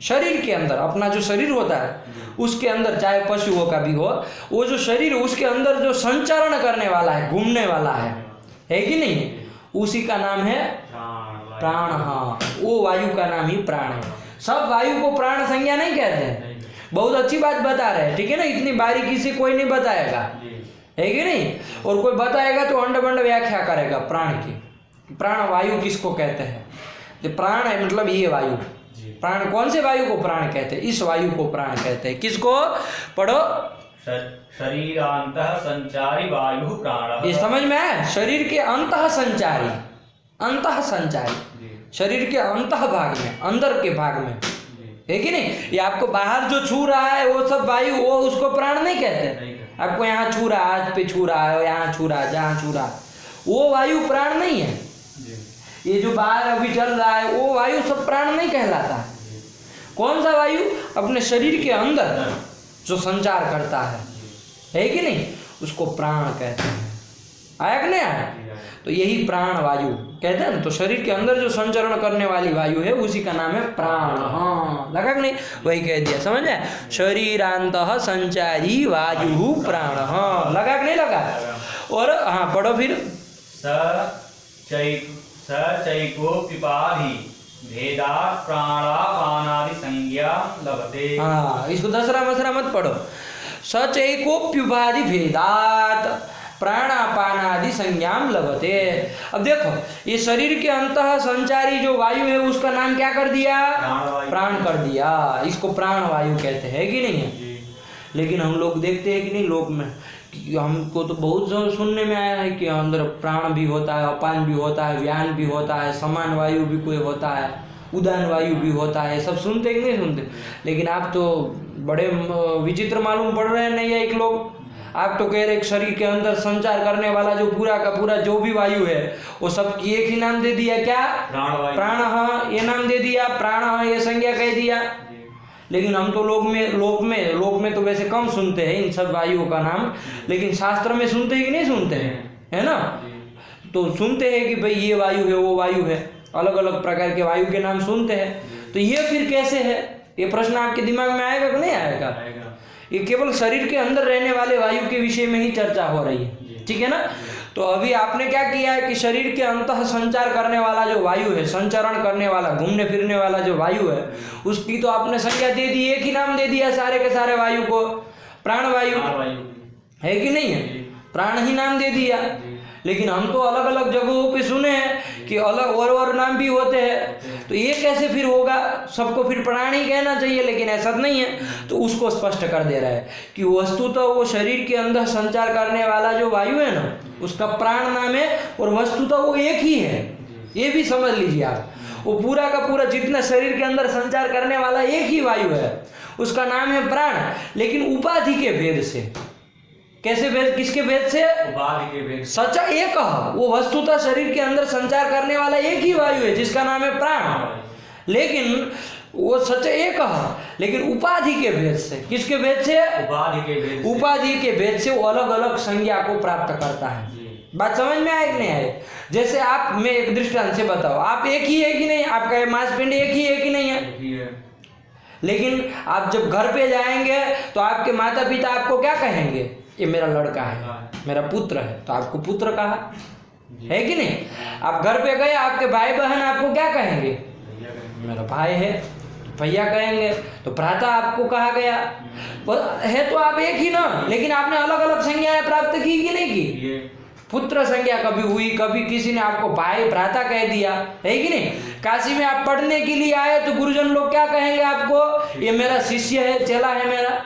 शरीर के अंदर, अपना जो शरीर होता है उसके अंदर, चाहे पशुओं का भी हो, वो जो शरीर उसके अंदर जो संचरण करने वाला है, घूमने वाला है कि नहीं? उसी का नाम है प्राण। हाँ, वो वायु का नाम ही प्राण है। सब वायु को प्राण संज्ञा नहीं कहते हैं। बहुत अच्छी बात बता रहे हैं, ठीक है ना? इतनी बारीकी से कोई नहीं बताएगा, है कि नहीं? और कोई बताएगा तो अंड बंड व्याख्या करेगा प्राण की। प्राण वायु किसको कहते हैं? जो प्राण है मतलब ये वायु। प्राण कौन से वायु को प्राण कहते हैं? इस वायु को प्राण कहते हैं। किसको? पढ़ो। शरीरांतः संचारी वायु प्राण। ये समझ में आया? शरीर के अंतः संचारी, शरीर के अंतः भाग में, अंदर के भाग में, है कि नहीं? ये आपको बाहर जो छू रहा है वो सब वायु, वो उसको प्राण नहीं कहते। आपको यहाँ छू रहा है, हाथ पे छू रहा है, यहाँ छू रहा है, जहाँ छू रहा है, वो वायु प्राण नहीं है। ये जो बाहर अभी चल रहा है वो वायु सब प्राण नहीं कहलाता। कौन सा वायु? अपने शरीर के अंदर जो संचार करता है कि नहीं, उसको प्राण कहते हैं। आया कि नहीं आया? तो यही प्राण वायु कहते हैं ना। तो शरीर के अंदर जो संचरण करने वाली वायु है उसी का नाम है प्राण। हाँ, लगा कि नहीं? वही कह दिया, समझ आया? शरीरांतः संचारी वायु प्राण। हाँ, लगा कि नहीं लगा? और हाँ, पढ़ो फिर। सचैकोप्युपाधि भेदात् प्राणापानादि संज्ञा लभते। हाँ, इसको दसरा मसरा मत पढ़ो। सचैकोप्युपाधि भेदात् प्राणापानादि संज्ञाम लभते। अब देखो, ये शरीर के अंतः संचारी जो वायु है उसका नाम क्या कर दिया? प्राण कर दिया। इसको प्राण वायु कहते हैं कि नहीं है? लेकिन हम लोग देखते हैं कि नहीं लोक में, हमको तो बहुत सुनने में आया है कि अंदर प्राण भी होता है, अपान भी होता है, व्यान भी होता है, समान वायु भी कोई होता है, उदान वायु भी होता है। सब सुनते कि नहीं सुनते? लेकिन आप तो बड़े विचित्र मालूम पड़ रहे हैं नैयायिक लोग। आप तो कह रहे शरीर के अंदर संचार करने वाला जो पूरा का पूरा जो भी वायु है वो सब की एक ही नाम दे दिया, क्या? प्राण। हाँ, ये नाम दे दिया, प्राण, ये संज्ञा कह दिया। लेकिन हम तो लोक में तो वैसे कम सुनते हैं इन सब वायुओं का नाम, लेकिन शास्त्र में सुनते हैं कि नहीं सुनते हैं? है ना? तो सुनते हैं कि भाई ये वायु है, वो वायु है, अलग अलग प्रकार के वायु के नाम सुनते हैं। तो ये फिर कैसे है? ये प्रश्न आपके दिमाग में आएगा कि नहीं आएगा? ये केवल शरीर के अंदर रहने वाले वायु के विषय में ही चर्चा हो रही है, ठीक है ना? तो अभी आपने क्या किया है कि शरीर के अंतः संचार करने वाला जो वायु है, संचरण करने वाला, घूमने फिरने वाला जो वायु है, उसकी तो आपने संज्ञा दे दी, एक ही नाम दे दिया सारे के सारे वायु को, प्राणवायु है कि नहीं है, प्राण ही नाम दे दिया। लेकिन हम तो अलग अलग जगहों पे सुने हैं कि अलग और नाम भी होते हैं, तो ये कैसे फिर होगा, सबको फिर प्राण ही कहना चाहिए, लेकिन ऐसा नहीं है। तो उसको स्पष्ट कर दे रहा है कि वस्तु तो वो शरीर के अंदर संचार करने वाला जो वायु है ना, उसका प्राण नाम है, और वस्तु तो वो एक ही है, ये भी समझ लीजिए आप। वो पूरा का पूरा जितना शरीर के अंदर संचार करने वाला एक ही वायु है, उसका नाम है प्राण, लेकिन उपाधि के भेद से। कैसे भेद, किसके भेद से, उपाधि के भेद। सच एक, वो वस्तुतः शरीर के अंदर संचार करने वाला एक ही वायु है जिसका नाम है प्राण, लेकिन वो सच एक, लेकिन उपाधि के भेद से। किसके भेद से, उपाधि के भेद। उपाधि के भेद से वो अलग अलग संज्ञा को प्राप्त करता है। बात समझ में आए कि नहीं आए? जैसे आप, मैं एक दृष्टांत से बताओ, आप एक ही है कि नहीं, आपका मांसपिंड एक ही है कि नहीं है? लेकिन आप जब घर पे जाएंगे तो आपके माता पिता आपको क्या कहेंगे, ये मेरा लड़का है, मेरा पुत्र है, तो आपको पुत्र कहा है कि नहीं? आप घर पे गए, आपके भाई बहन आपको क्या कहेंगे, मेरा भाई है, भैया कहेंगे, तो भ्राता आपको कहा गया है। तो आप एक ही ना, लेकिन आपने अलग अलग संज्ञाएं प्राप्त की कि नहीं की? पुत्र संज्ञा कभी हुई, कभी किसी ने आपको भाई भ्राता कह दिया, है कि नहीं? काशी में आप पढ़ने के लिए आए तो गुरुजन लोग क्या कहेंगे आपको, ये मेरा शिष्य है, चेला है, मेरा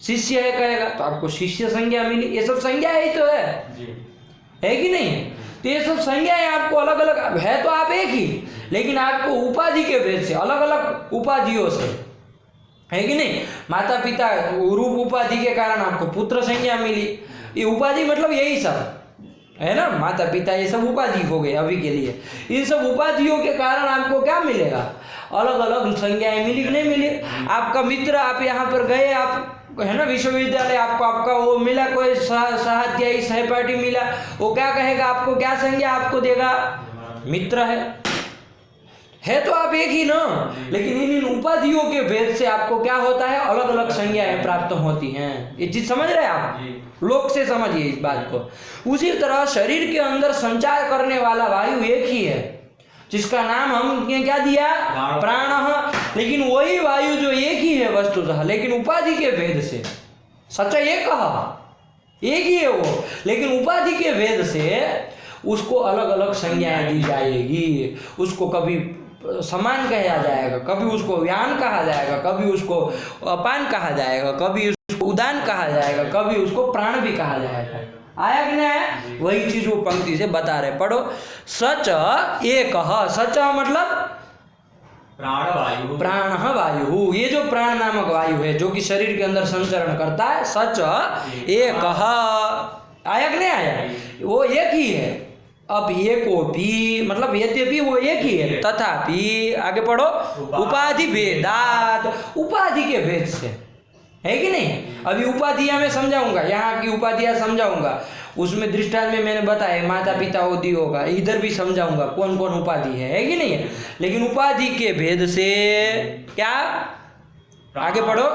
शिष्य है कहेगा, तो आपको शिष्य संज्ञा मिली। ये सब संज्ञा ही तो है कि नहीं? तो ये सब संज्ञाएं आपको अलग अलग है, तो आप एक ही, लेकिन आपको उपाधि के भेद से, अलग अलग उपाधियों से, है कि नहीं? माता पिता रूप उपाधि के कारण आपको पुत्र संज्ञा मिली। ये उपाधि मतलब यही सब है ना, माता पिता ये सब उपाधि हो गए अभी के लिए। इन सब उपाधियों के कारण आपको क्या मिलेगा, अलग अलग संज्ञाएं मिली कि नहीं मिली? आपका मित्र, आप यहाँ पर गए, आप है ना विश्वविद्यालय, आपको आपका वो मिला, कोई सहाध्यायी सहपाठी मिला, वो क्या कहेगा आपको, क्या संज्ञा आपको देगा, मित्र है तो आप एक ही ना, लेकिन इन उपाधियों के भेद से आपको क्या होता है, अलग अलग संज्ञाएं प्राप्त होती हैं। ये चीज समझ रहे हैं आप? लोक से समझिए इस बात को। उसी तरह शरीर के अंदर संचार करने वाला वायु एक ही है, जिसका नाम हमने क्या दिया, प्राण, लेकिन वही वायु जो एक ही है वस्तुतः, लेकिन उपाधि के भेद से। सच्चा एक कहा, एक ही है वो, लेकिन उपाधि के भेद से उसको अलग अलग संज्ञाएं दी जाएगी। उसको कभी समान कहा जाएगा, कभी उसको व्यान कहा जाएगा, कभी उसको अपान कहा जाएगा, कभी उसको उदान कहा जाएगा, कभी उसको प्राण भी कहा जाएगा। आया कि नहीं आया? वही चीज वो पंक्ति से बता रहे, पढ़ो। सच एक, सच मतलब प्राण वायु, प्राण वायु, ये जो प्राण नामक वायु है जो कि शरीर के अंदर संचरण करता है, सच एक, आया कि नहीं आया? वो एक ही है। अब एको भी मतलब यद्यपि वो एक ही है, तथापि आगे पढ़ो, उपाधि भेदात, उपाधि के भेद से, है कि नहीं? अभी उपाधियां मैं समझाऊंगा, यहाँ की उपाधियां समझाऊंगा, उसमें दृष्टांत में मैंने बताया माता पिता उदी होगा, इधर भी समझाऊंगा कौन कौन उपाधि है कि नहीं है? लेकिन उपाधि के भेद से क्या, आगे पढ़ो,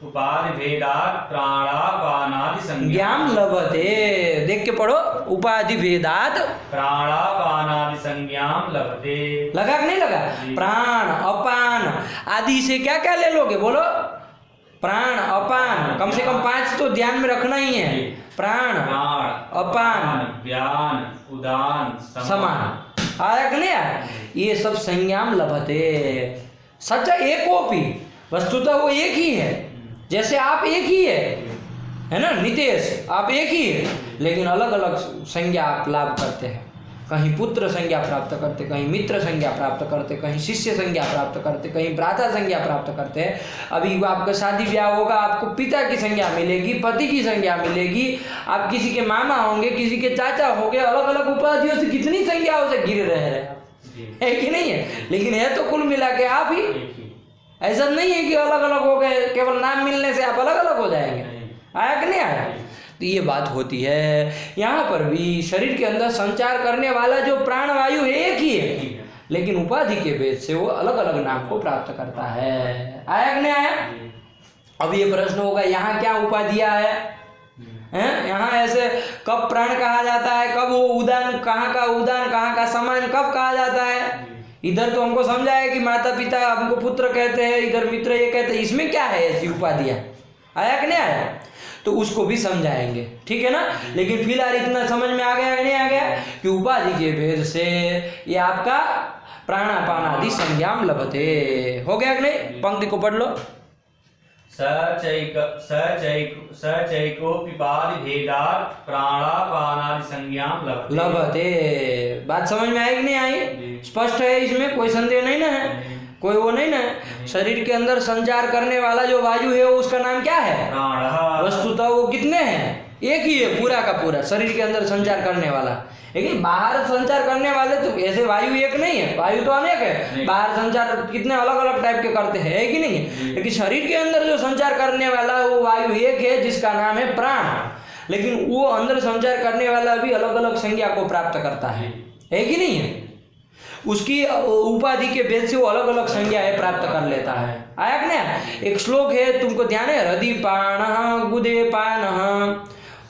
उपाधि भेदात प्राणापानादि संज्ञाम लभते, देख के पढ़ो, उपाधि भेदात प्राणापानादि संज्ञाम लभते। लगा कि नहीं लगा? प्राण अपान आदि से क्या क्या ले लोगे, बोलो? प्राण अपान, कम से कम 5 तो ध्यान में रखना ही है। प्राण अपान व्यान उदान समान, आया कि नहीं आया? ये सब संज्ञाम लभते। सच एकोपी, वस्तुतः वो एक ही है, जैसे आप एक ही है ना नितेश, आप एक ही है, लेकिन अलग अलग संज्ञा आप लाभ करते हैं। कहीं पुत्र संज्ञा प्राप्त करते, कहीं मित्र संज्ञा प्राप्त करते, कहीं शिष्य संज्ञा प्राप्त करते, कहीं भ्राता संज्ञा प्राप्त करते हैं। अभी आपका शादी ब्याह होगा, आपको पिता की संज्ञा मिलेगी, पति की संज्ञा मिलेगी, आप किसी के मामा होंगे, किसी के चाचा होंगे, अलग अलग उपाधियों से कितनी संज्ञाओं से घिरे रह रहे हैं, है कि नहीं है? लेकिन है तो कुल मिला के आप ही। ऐसा नहीं है कि अलग अलग हो गए, केवल नाम मिलने से आप अलग अलग हो जाएंगे। आया कि नहीं आया? तो ये बात होती है। यहाँ पर भी शरीर के अंदर संचार करने वाला जो प्राण वायु है एक ही है, लेकिन उपाधि के भेद से वो अलग अलग नाम को प्राप्त करता है। आया कि नहीं आया? अब ये प्रश्न होगा यहाँ क्या उपाधियां है? हैं? यहाँ ऐसे कब प्राण कहा जाता है, कब वो उदान कहाँ का समान कब कहा जाता है। इधर तो हमको समझा है कि माता पिता हमको पुत्र कहते हैं, इधर मित्र ये कहते हैं, इसमें क्या है ऐसी उपाधियाँ, आया कि नहीं आया, तो उसको भी समझाएंगे, ठीक है ना। लेकिन फिलहाल इतना समझ में आ गया कि नहीं आ गया कि उपाधि के भेद से ये आपका प्राणापान आदि संज्ञाम लभते, हो गया कि नहीं। पंक्ति को पढ़ लो। सचैकोपिपादि भेदात् प्राणापानादि संज्ञाम लभते। बात समझ में आई कि नहीं आई, स्पष्ट है, इसमें कोई संदेह नहीं ना है, कोई वो नहीं ना है। शरीर के अंदर संचार करने वाला जो वायु है वो उसका नाम क्या है, प्राण। वस्तुतः वो कितने हैं, एक ही है पूरा का पूरा शरीर के अंदर संचार करने वाला। लेकिन बाहर संचार करने वाले तो ऐसे वायु एक नहीं है, वायु तो अनेक है, बाहर संचार कितने अलग अलग टाइप के करते हैं, है कि नहीं है। लेकिन शरीर के अंदर जो संचार करने वाला वो वायु एक है जिसका नाम है प्राण। लेकिन वो अंदर संचार करने वाला भी अलग अलग संज्ञा को प्राप्त करता है कि नहीं है। उसकी उपाधि के भेद से वो अलग अलग संज्ञाएं प्राप्त कर लेता है, आया कि नहीं। एक श्लोक है, तुमको ध्यान है, हृदिपाणः गुदेपानः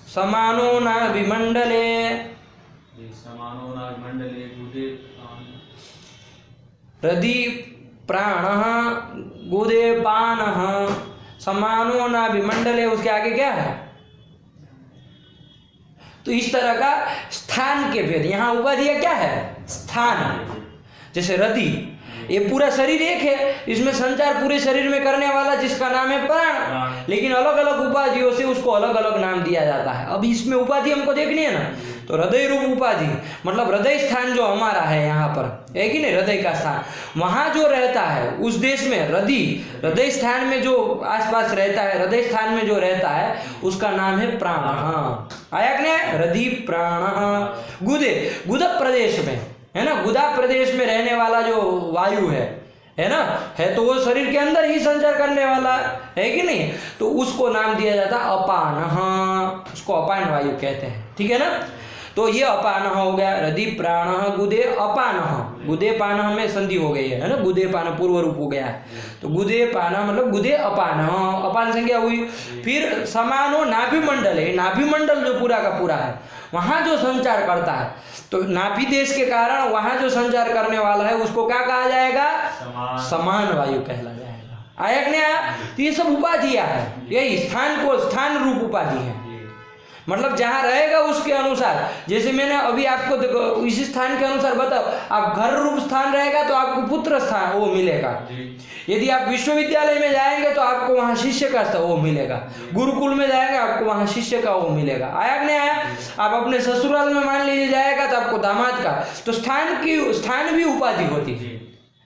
समानो नाभिमंडले, हृदि प्राणः गुदेपानः समानो नाभिमंडले, उसके आगे क्या है। तो इस तरह का स्थान के भेद, यहाँ उपाधियां क्या है, स्थान। जैसे हृदय, ये पूरा शरीर एक है, इसमें संचार पूरे शरीर में करने वाला जिसका नाम है प्राण, लेकिन अलग अलग उपाधियों से उसको अलग अलग नाम दिया जाता है। अब इसमें उपाधि हमको देखनी है ना, तो हृदय रूप उपाधि मतलब हृदय स्थान जो हमारा है यहाँ पर, है कि नहीं, हृदय का स्थान, वहाँ जो रहता है उस देश में हृदय स्थान में जो आसपास रहता है, हृदय स्थान में जो रहता है उसका नाम है प्राण। आया कि नहीं, हृदय प्राण। गुद प्रदेश में है ना, गुदा प्रदेश में रहने वाला जो वायु है ना, है तो वो शरीर के अंदर ही संचार करने वाला है कि नहीं, तो उसको नाम दिया जाता है अपान, उसको अपान वायु कहते हैं, ठीक है ना। तो ये अपान हो गया, हृदय प्राण गुदे अपान, गुदे पान में संधि हो गई है ना, गुदे पान पूर्व रूप हो गया है, तो गुदे पान मतलब गुदे अपान, अपान संज्ञा हुई। फिर समानो नाभिमंडल है, नाभिमंडल जो पूरा का पूरा है वहाँ जो संचार करता है, तो नाभि देश के कारण वहाँ जो संचार करने वाला है उसको क्या कहा जाएगा, समान वायु कहला जाएगा। आया कि नहीं आया। तो ये सब उपाधियां है, यही स्थान को स्थान रूप उपाधि है, मतलब जहाँ रहेगा उसके अनुसार। जैसे मैंने अभी आपको देखो इसी स्थान के अनुसार बताओ, आप घर रूप स्थान रहेगा तो आपको पुत्र स्थान वो मिलेगा, यदि आप विश्वविद्यालय में जाएंगे तो आपको वहाँ शिष्य का वो मिलेगा, गुरुकुल में जाएंगे आपको वहाँ शिष्य का वो मिलेगा। आया कि नहीं आया। आप अपने ससुराल में मान लीजिए जाएगा तो आपको दामाद का, तो स्थान भी उपाधि होती है,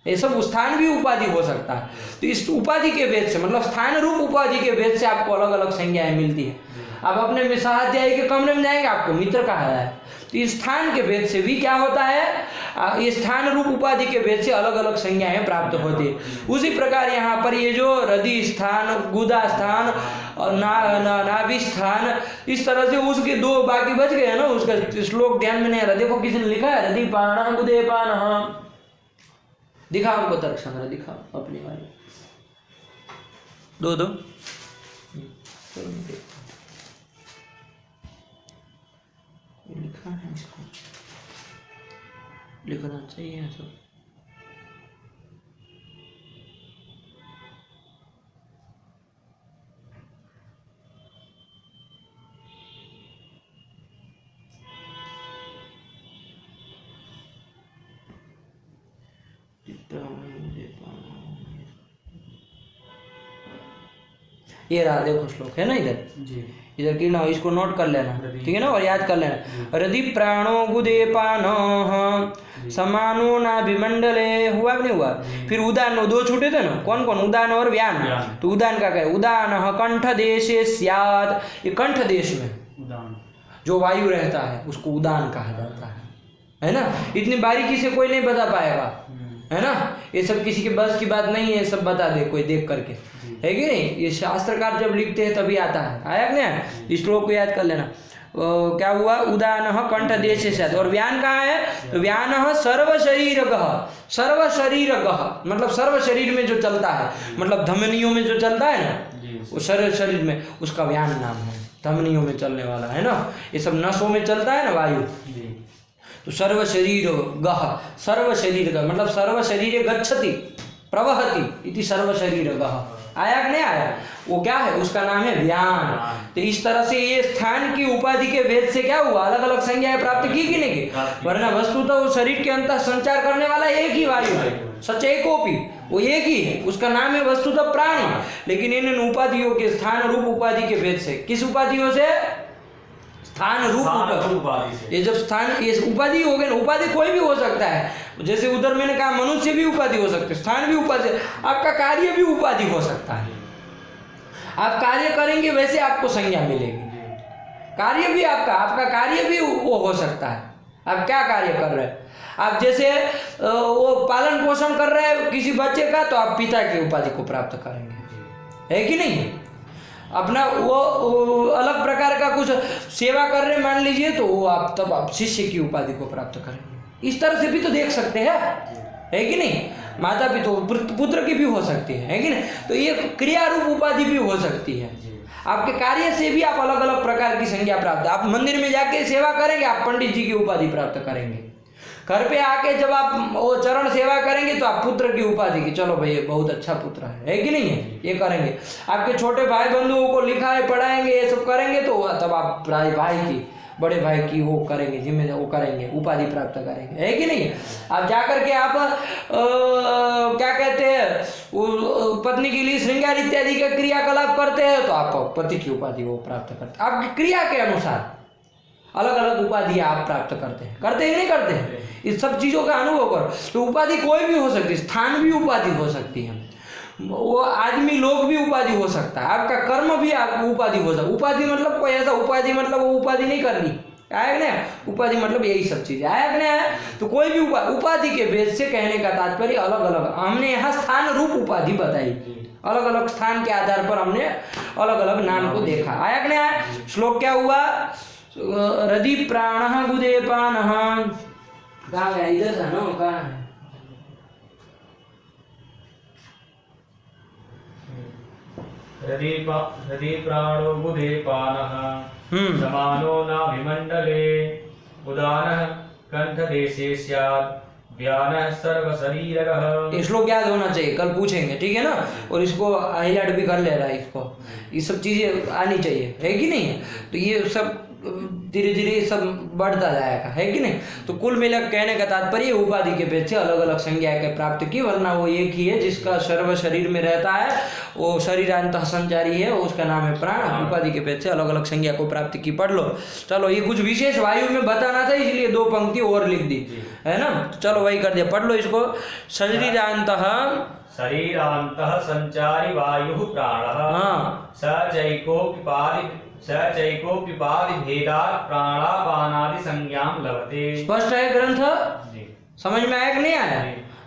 ये सब स्थान भी उपाधि हो सकता है। तो इस उपाधि के भेद से मतलब स्थान रूप उपाधि के भेद से आपको अलग अलग संज्ञाएं मिलती है। आप अपने सहाध्यायी के कमरे में जाएंगे आपको मित्र कहा है, तो इस स्थान के भेद से भी क्या होता है, ये स्थान रूप उपाधि के भेद से अलग अलग संज्ञाएं प्राप्त होती है। उसी प्रकार यहाँ पर ये जो हृदय स्थान, गुदा स्थान और नाभि स्थान, इस तरह से उसके दो बाकी बच गए ना, उसका श्लोक ध्यान में नहीं आ रहा। देखो किसी ने लिखा है हृदय पान गुदे पान, दिखाओ हमको तर्क संग्रह दिखाओ अपनी वाली दो लिखा है, इसको लिखना चाहिए सब। ये रहा देखो श्लोक है ना इधर जी, इधर की ना, इसको नोट कर लेना, ठीक है ना, और याद कर लेना। हृदय प्राणो गुदे पानो समानो नाभिमंडले, हुआ कि नहीं हुआ। फिर उदान, दो छूटे थे ना, कौन कौन, उदान और व्यान। तो उदान का क्या है, उदान कंठ देशे स्यात्, ये कंठ देश में उदान जो वायु रहता है उसको उदान कहा जाता है ना। इतनी बारीकी से कोई नहीं बता पाएगा, है ना, ये सब किसी के बस की बात नहीं है, सब बता दे कोई देख करके, है कि नहीं। ये शास्त्रकार जब लिखते हैं तभी आता है, आया कि नहीं। इस श्लोक को याद कर लेना। क्या हुआ, उदान कंठ देश से, और व्यान कहाँ है, तो व्यान सर्व शरीरगः मतलब सर्व शरीर में जो चलता है, मतलब धमनियों में जो चलता है ना, वो सर्व शरीर में उसका व्यान नाम है। धमनियों में चलने वाला है ना, ये सब नसों में चलता है ना वायु। तो सर्व शरीर गह, सर्व शरीर गह मतलब सर्व शरीर गच्छति प्रवहति इति सर्व शरीर गह, आया कि नहीं आया? वो क्या है? उसका नाम है व्यान। तो इस तरह से ये स्थान की उपाधि के भेद से क्या हुआ, अलग अलग संज्ञाएं प्राप्त की कि नहीं की? वरना वस्तुतः वो शरीर के अंतर संचार करने वाला एक ही वायु है, सच एकोपी, वो एक ही है, उसका नाम है वस्तुतः प्राणी। लेकिन इन उपाधियों के स्थान रूप उपाधि के भेद से, किस उपाधियों से? स्थान रूप उपाधि। ये जब स्थान, ये उपाधि हो गए ना, उपाधि कोई भी हो सकता है, जैसे उधर मैंने कहा मनुष्य भी उपाधि हो सकते, स्थान भी उपाधि, आपका कार्य भी उपाधि हो सकता है। आप कार्य करेंगे वैसे आपको संज्ञा मिलेगी, कार्य भी आपका कार्य भी वो हो सकता है। आप क्या कार्य कर रहे हैं? आप जैसे वो पालन पोषण कर रहे हैं किसी बच्चे का, तो आप पिता की उपाधि को प्राप्त करेंगे, है कि नहीं? अपना वो अलग प्रकार का कुछ सेवा कर रहे मान लीजिए, तो वो आप तब आप शिष्य की उपाधि को प्राप्त करेंगे। इस तरह से भी तो देख सकते हैं, है कि नहीं? माता पिता पुत्र की भी हो सकती है कि नहीं? तो ये क्रिया रूप उपाधि भी हो सकती है। आपके कार्य से भी आप अलग अलग प्रकार की संज्ञा प्राप्त, आप मंदिर में जाके सेवा करेंगे, आप पंडित जी की उपाधि प्राप्त करेंगे। घर पे आके जब आप वो चरण सेवा करेंगे तो आप पुत्र की उपाधि की, चलो भाई बहुत अच्छा पुत्र है कि नहीं है, ये करेंगे। आपके छोटे भाई बंधुओं को लिखाए पढ़ाएंगे, ये सब करेंगे, तो तब आप भाई की, बड़े भाई की वो करेंगे, जिम्मेदारी वो करेंगे, उपाधि प्राप्त करेंगे, है कि नहीं? आप जाकर के आप क्या कहते हैं पत्नी के लिए श्रृंगार इत्यादि का क्रियाकलाप करते हैं, तो आप पति की उपाधि वो प्राप्त करते हैं। आपकी क्रिया के अनुसार अलग अलग उपाधि आप प्राप्त करते हैं, करते ही नहीं करते हैं? इस सब चीज़ों का अनुभव करो। तो उपाधि कोई भी हो सकती है, स्थान भी उपाधि हो सकती है, वो आदमी लोग भी उपाधि हो सकता है, आपका कर्म भी आपको उपाधि हो सकता है। उपाधि मतलब कोई ऐसा उपाधि मतलब वो उपाधि नहीं करनी, आया कि नहीं? उपाधि मतलब यही सब चीज़, आया कि नहीं आया? तो कोई भी उपाधि के भेद से कहने का तात्पर्य अलग अलग, हमने यहाँ स्थान रूप उपाधि बताई, अलग अलग स्थान के आधार पर हमने अलग अलग नाम को देखा, आया कि नहीं आया? श्लोक क्या हुआ? रदि प्राण गुदेपान, कहाँ गया? इधर था ना, कहाँ है? हृदि प्राणो बुधेपानः समानो नाभिमण्डले उदानः कंठदेशे स्यात् व्यानः सर्वशरीरगः। ये श्लोक याद होना चाहिए, कल पूछेंगे, ठीक है ना? और इसको हाईलाइट भी कर ले रहा है, इसको ये सब चीज़ें आनी चाहिए, है कि नहीं? तो ये सब धीरे धीरे सब बढ़ता जाएगा, है कि नहीं? तो कुल मिलाकर कहने का तात्पर्य उपाधि के भेद से अलग अलग संज्ञा के प्राप्त की, वरना वो एक ही है जिसका सर्व शरीर में रहता है, वो शरीरांत संचारी है, उसका नाम है प्राण। उपाधि के भेद से अलग अलग संज्ञा को प्राप्त की, पढ़ लो। चलो, ये कुछ विशेष वायु में बताना था, इसलिए 2 पंक्ति और लिख दी, है ना? तो चलो वही कर दिया, पढ़ लो इसको। शरीरांतः संचारी वायु प्राणः सचैकोपिपादि भेदात् प्राणापानादि संज्ञां लभते। स्पष्ट है ग्रंथ? समझ में आया कि नहीं आया?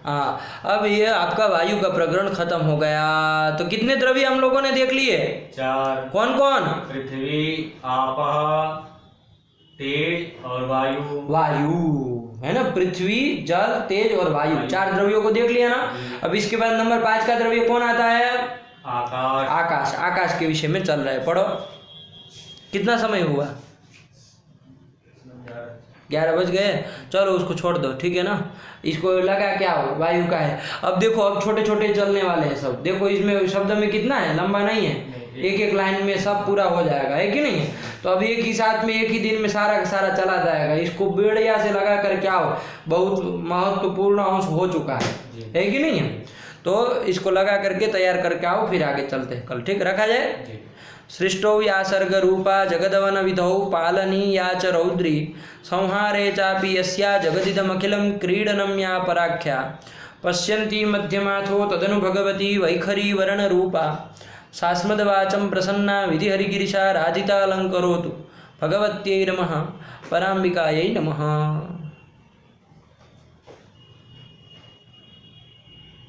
हाँ, अब ये आपका वायु का प्रकरण खत्म हो गया। तो कितने द्रव्य हम लोगों ने देख लिए? 4। कौन कौन? पृथ्वी, आपः, तेज और वायु। वायु है ना, पृथ्वी, जल, तेज और वायु, 4 द्रव्यों को देख लिया ना। अब इसके बाद नंबर 5 का द्रव्य कौन आता है? आकाश। आकाश, आकाश के विषय में चल रहा है, पढ़ो। कितना समय हुआ? 11 बज गए। चलो उसको छोड़ दो, ठीक है ना? इसको लगा क्या हो, वायु का है। अब देखो, अब छोटे छोटे चलने वाले हैं सब। देखो इसमें शब्द में कितना है, लंबा नहीं है, एक एक लाइन में सब पूरा हो जाएगा, है कि नहीं? तो अब एक ही साथ में एक ही दिन में सारा का सारा चला जाएगा। इसको बेड़िया से लगा कर क्या हो, बहुत महत्वपूर्ण अंश हो चुका है कि नहीं? तो इसको लगा करके तैयार करके आओ, फिर आगे चलते हैं कल, ठीक? रखा जाए। सृष्टौ या सर्ग रूपा जगदवन विधौ पालनी या च रौद्री संहारे चापि यस्या जगदिदमखिलं क्रीडनं या पराख्या पश्यन्ति मध्यमाथो तदनु भगवती वैखरी वरण रूपा सास्मदवाचं प्रसन्ना विधिहरिगिरिशा राधितालंकरोतु भगवत्यै नमः पराम्बिकायै नमः।